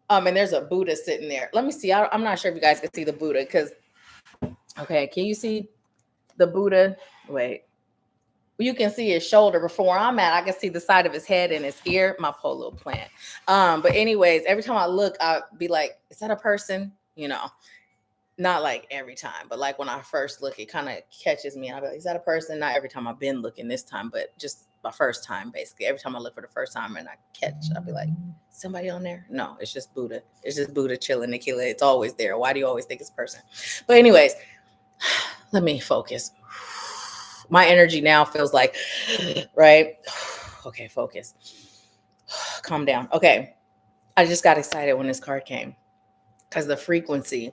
And there's a Buddha sitting there. Let me see. I'm not sure if you guys can see the Buddha because okay, can you see the Buddha? Wait. You can see his shoulder. Before I'm at, I can see the side of his head and his ear. My poor little plant. But anyways, every time I look, I'll be like, is that a person? You know, not like every time, but like when I first look, it kind of catches me. I'll be like, is that a person? Not every time I've been looking this time, but just my first time, basically. Every time I look for the first time and I catch, I'll be like, somebody on there? No, it's just Buddha. It's just Buddha chilling, Nahkila. It's always there. Why do you always think it's a person? But anyways, let me focus. My energy now feels like, right? Okay, focus. Calm down. Okay. I just got excited when this card came because the frequency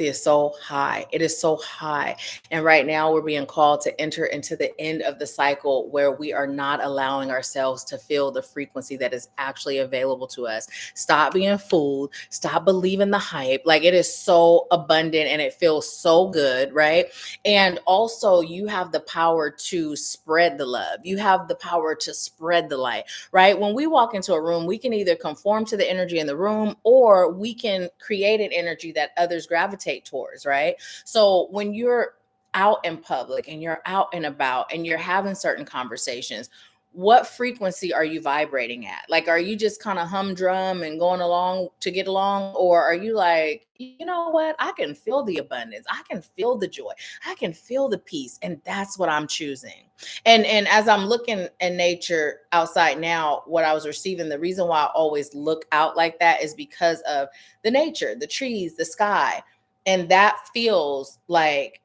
is so high. It is so high. And right now we're being called to enter into the end of the cycle where we are not allowing ourselves to feel the frequency that is actually available to us. Stop being fooled. Stop believing the hype. Like it is so abundant and it feels so good, right? And also you have the power to spread the love. You have the power to spread the light, right? When we walk into a room, we can either conform to the energy in the room or we can create an energy that others gravitate towards, right? So when you're out in public and you're out and about and you're having certain conversations, what frequency are you vibrating at? Like, are you just kind of humdrum and going along to get along? Or are you like, you know what? I can feel the abundance. I can feel the joy. I can feel the peace. And that's what I'm choosing. And as I'm looking in nature outside now, what I was receiving, the reason why I always look out like that is because of the nature, the trees, the sky. And that feels like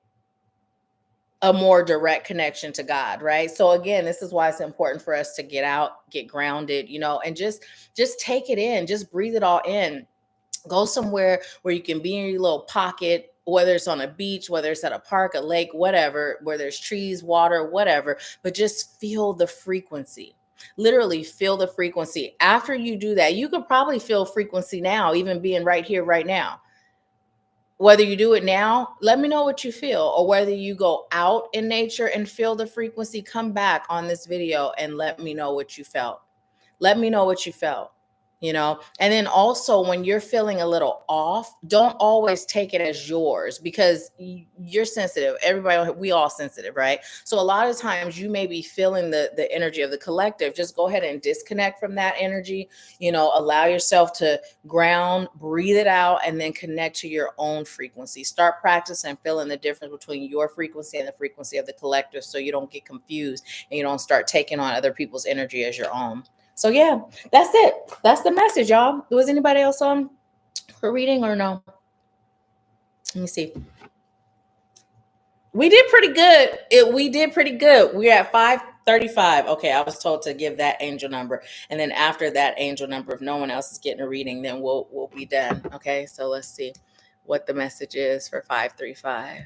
a more direct connection to God, right? So again, this is why it's important for us to get out, get grounded, and just take it in, just breathe it all in. Go somewhere where you can be in your little pocket, whether it's on a beach, whether it's at a park, a lake, whatever, where there's trees, water, whatever, but just feel the frequency. Literally feel the frequency. After you do that, you could probably feel frequency now, even being right here, right now. Whether you do it now, let me know what you feel, or whether you go out in nature and feel the frequency, come back on this video and let me know what you felt. Let me know what you felt. And then also, when you're feeling a little off, don't always take it as yours, because you're sensitive. Everybody, we all sensitive, right? So a lot of times you may be feeling the energy of the collective. Just go ahead and disconnect from that energy. Allow yourself to ground, breathe it out, and then connect to your own frequency. Start practicing feeling the difference between your frequency and the frequency of the collective, so you don't get confused and you don't start taking on other people's energy as your own. So yeah, that's it. That's the message, y'all. Was anybody else on for reading or no? Let me see. We did pretty good. We did pretty good. We're at 535. Okay, I was told to give that angel number. And then after that angel number, if no one else is getting a reading, then we'll be done. Okay, so let's see what the message is for 535.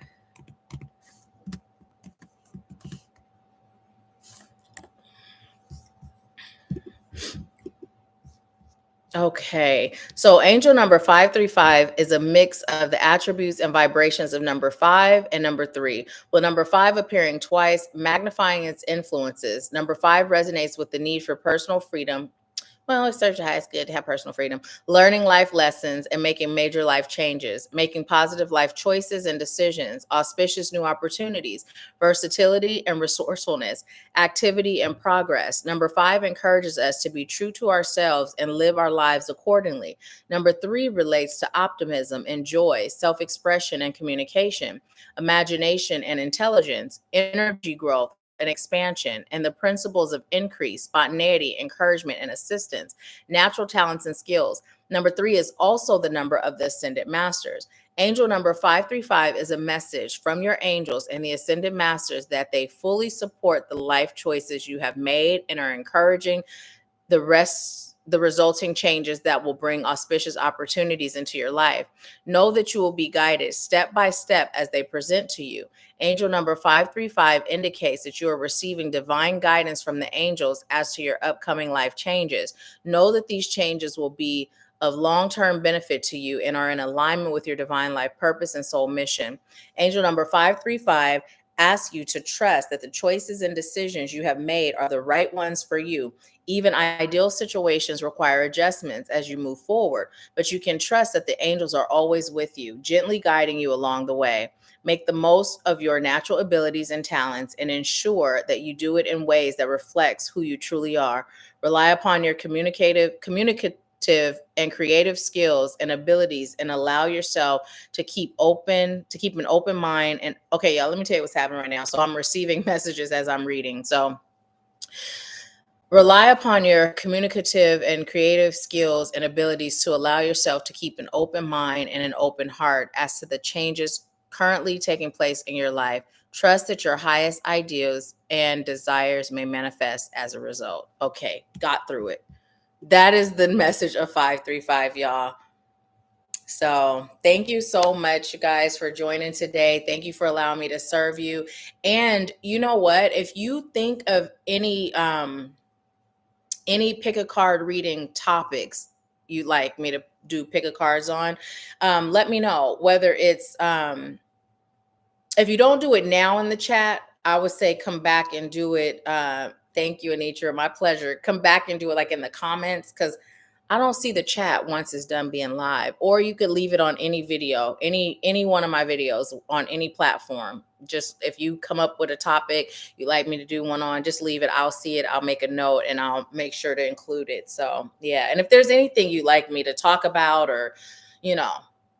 Okay, so angel number 535 is a mix of the attributes and vibrations of number 5 and number 3, with number 5 appearing twice, magnifying its influences. Number 5 resonates with the need for personal freedom. Well, it serves your highest good to have personal freedom, learning life lessons, and making major life changes, making positive life choices and decisions, auspicious new opportunities, versatility and resourcefulness, activity and progress. Number 5 encourages us to be true to ourselves and live our lives accordingly. Number 3 relates to optimism and joy, self expression and communication, imagination and intelligence, energy growth and expansion, and the principles of increase, spontaneity, encouragement, and assistance, natural talents and skills. Number 3 is also the number of the ascended masters. Angel number 535 is a message from your angels and the ascended masters that they fully support the life choices you have made and are encouraging the resulting changes that will bring auspicious opportunities into your life. Know that you will be guided step by step as they present to you. Angel number 535 indicates that you are receiving divine guidance from the angels as to your upcoming life changes. Know that these changes will be of long-term benefit to you and are in alignment with your divine life purpose and soul mission. Angel number 535 asks you to trust that the choices and decisions you have made are the right ones for you. Even ideal situations require adjustments as you move forward, but you can trust that the angels are always with you, gently guiding you along the way. Make the most of your natural abilities and talents and ensure that you do it in ways that reflects who you truly are. Rely upon your communicative and creative skills and abilities, and allow yourself to keep an open mind. And okay, y'all, let me tell you what's happening right now. So I'm receiving messages as I'm reading. So rely upon your communicative and creative skills and abilities to allow yourself to keep an open mind and an open heart as to the changes currently taking place in your life. Trust that your highest ideals and desires may manifest as a result. Okay, got through it. That is the message of 535, y'all. So thank you so much, you guys, for joining today. Thank you for allowing me to serve you. And you know what? If you think of any pick a card reading topics you'd like me to do pick a cards on, let me know. Whether it's if you don't do it now in the chat, I would say come back and do it. Thank you, Anitra. My pleasure. Come back and do it like in the comments, because I don't see the chat once it's done being live. Or you could leave it on any video, any one of my videos on any platform. Just if you come up with a topic you like me to do one on, just leave it. I'll see it. I'll make a note and I'll make sure to include it. So yeah. And if there's anything you'd like me to talk about, or, you know,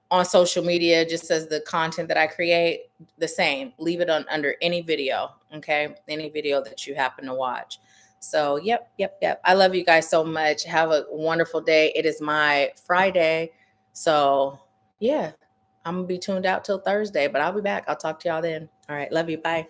on social media, just as the content that I create, the same. Leave it on under any video. Okay. Any video that you happen to watch. So, yep. I love you guys so much. Have a wonderful day. It is my Friday. So, yeah, I'm going to be tuned out till Thursday, but I'll be back. I'll talk to y'all then. All right. Love you. Bye.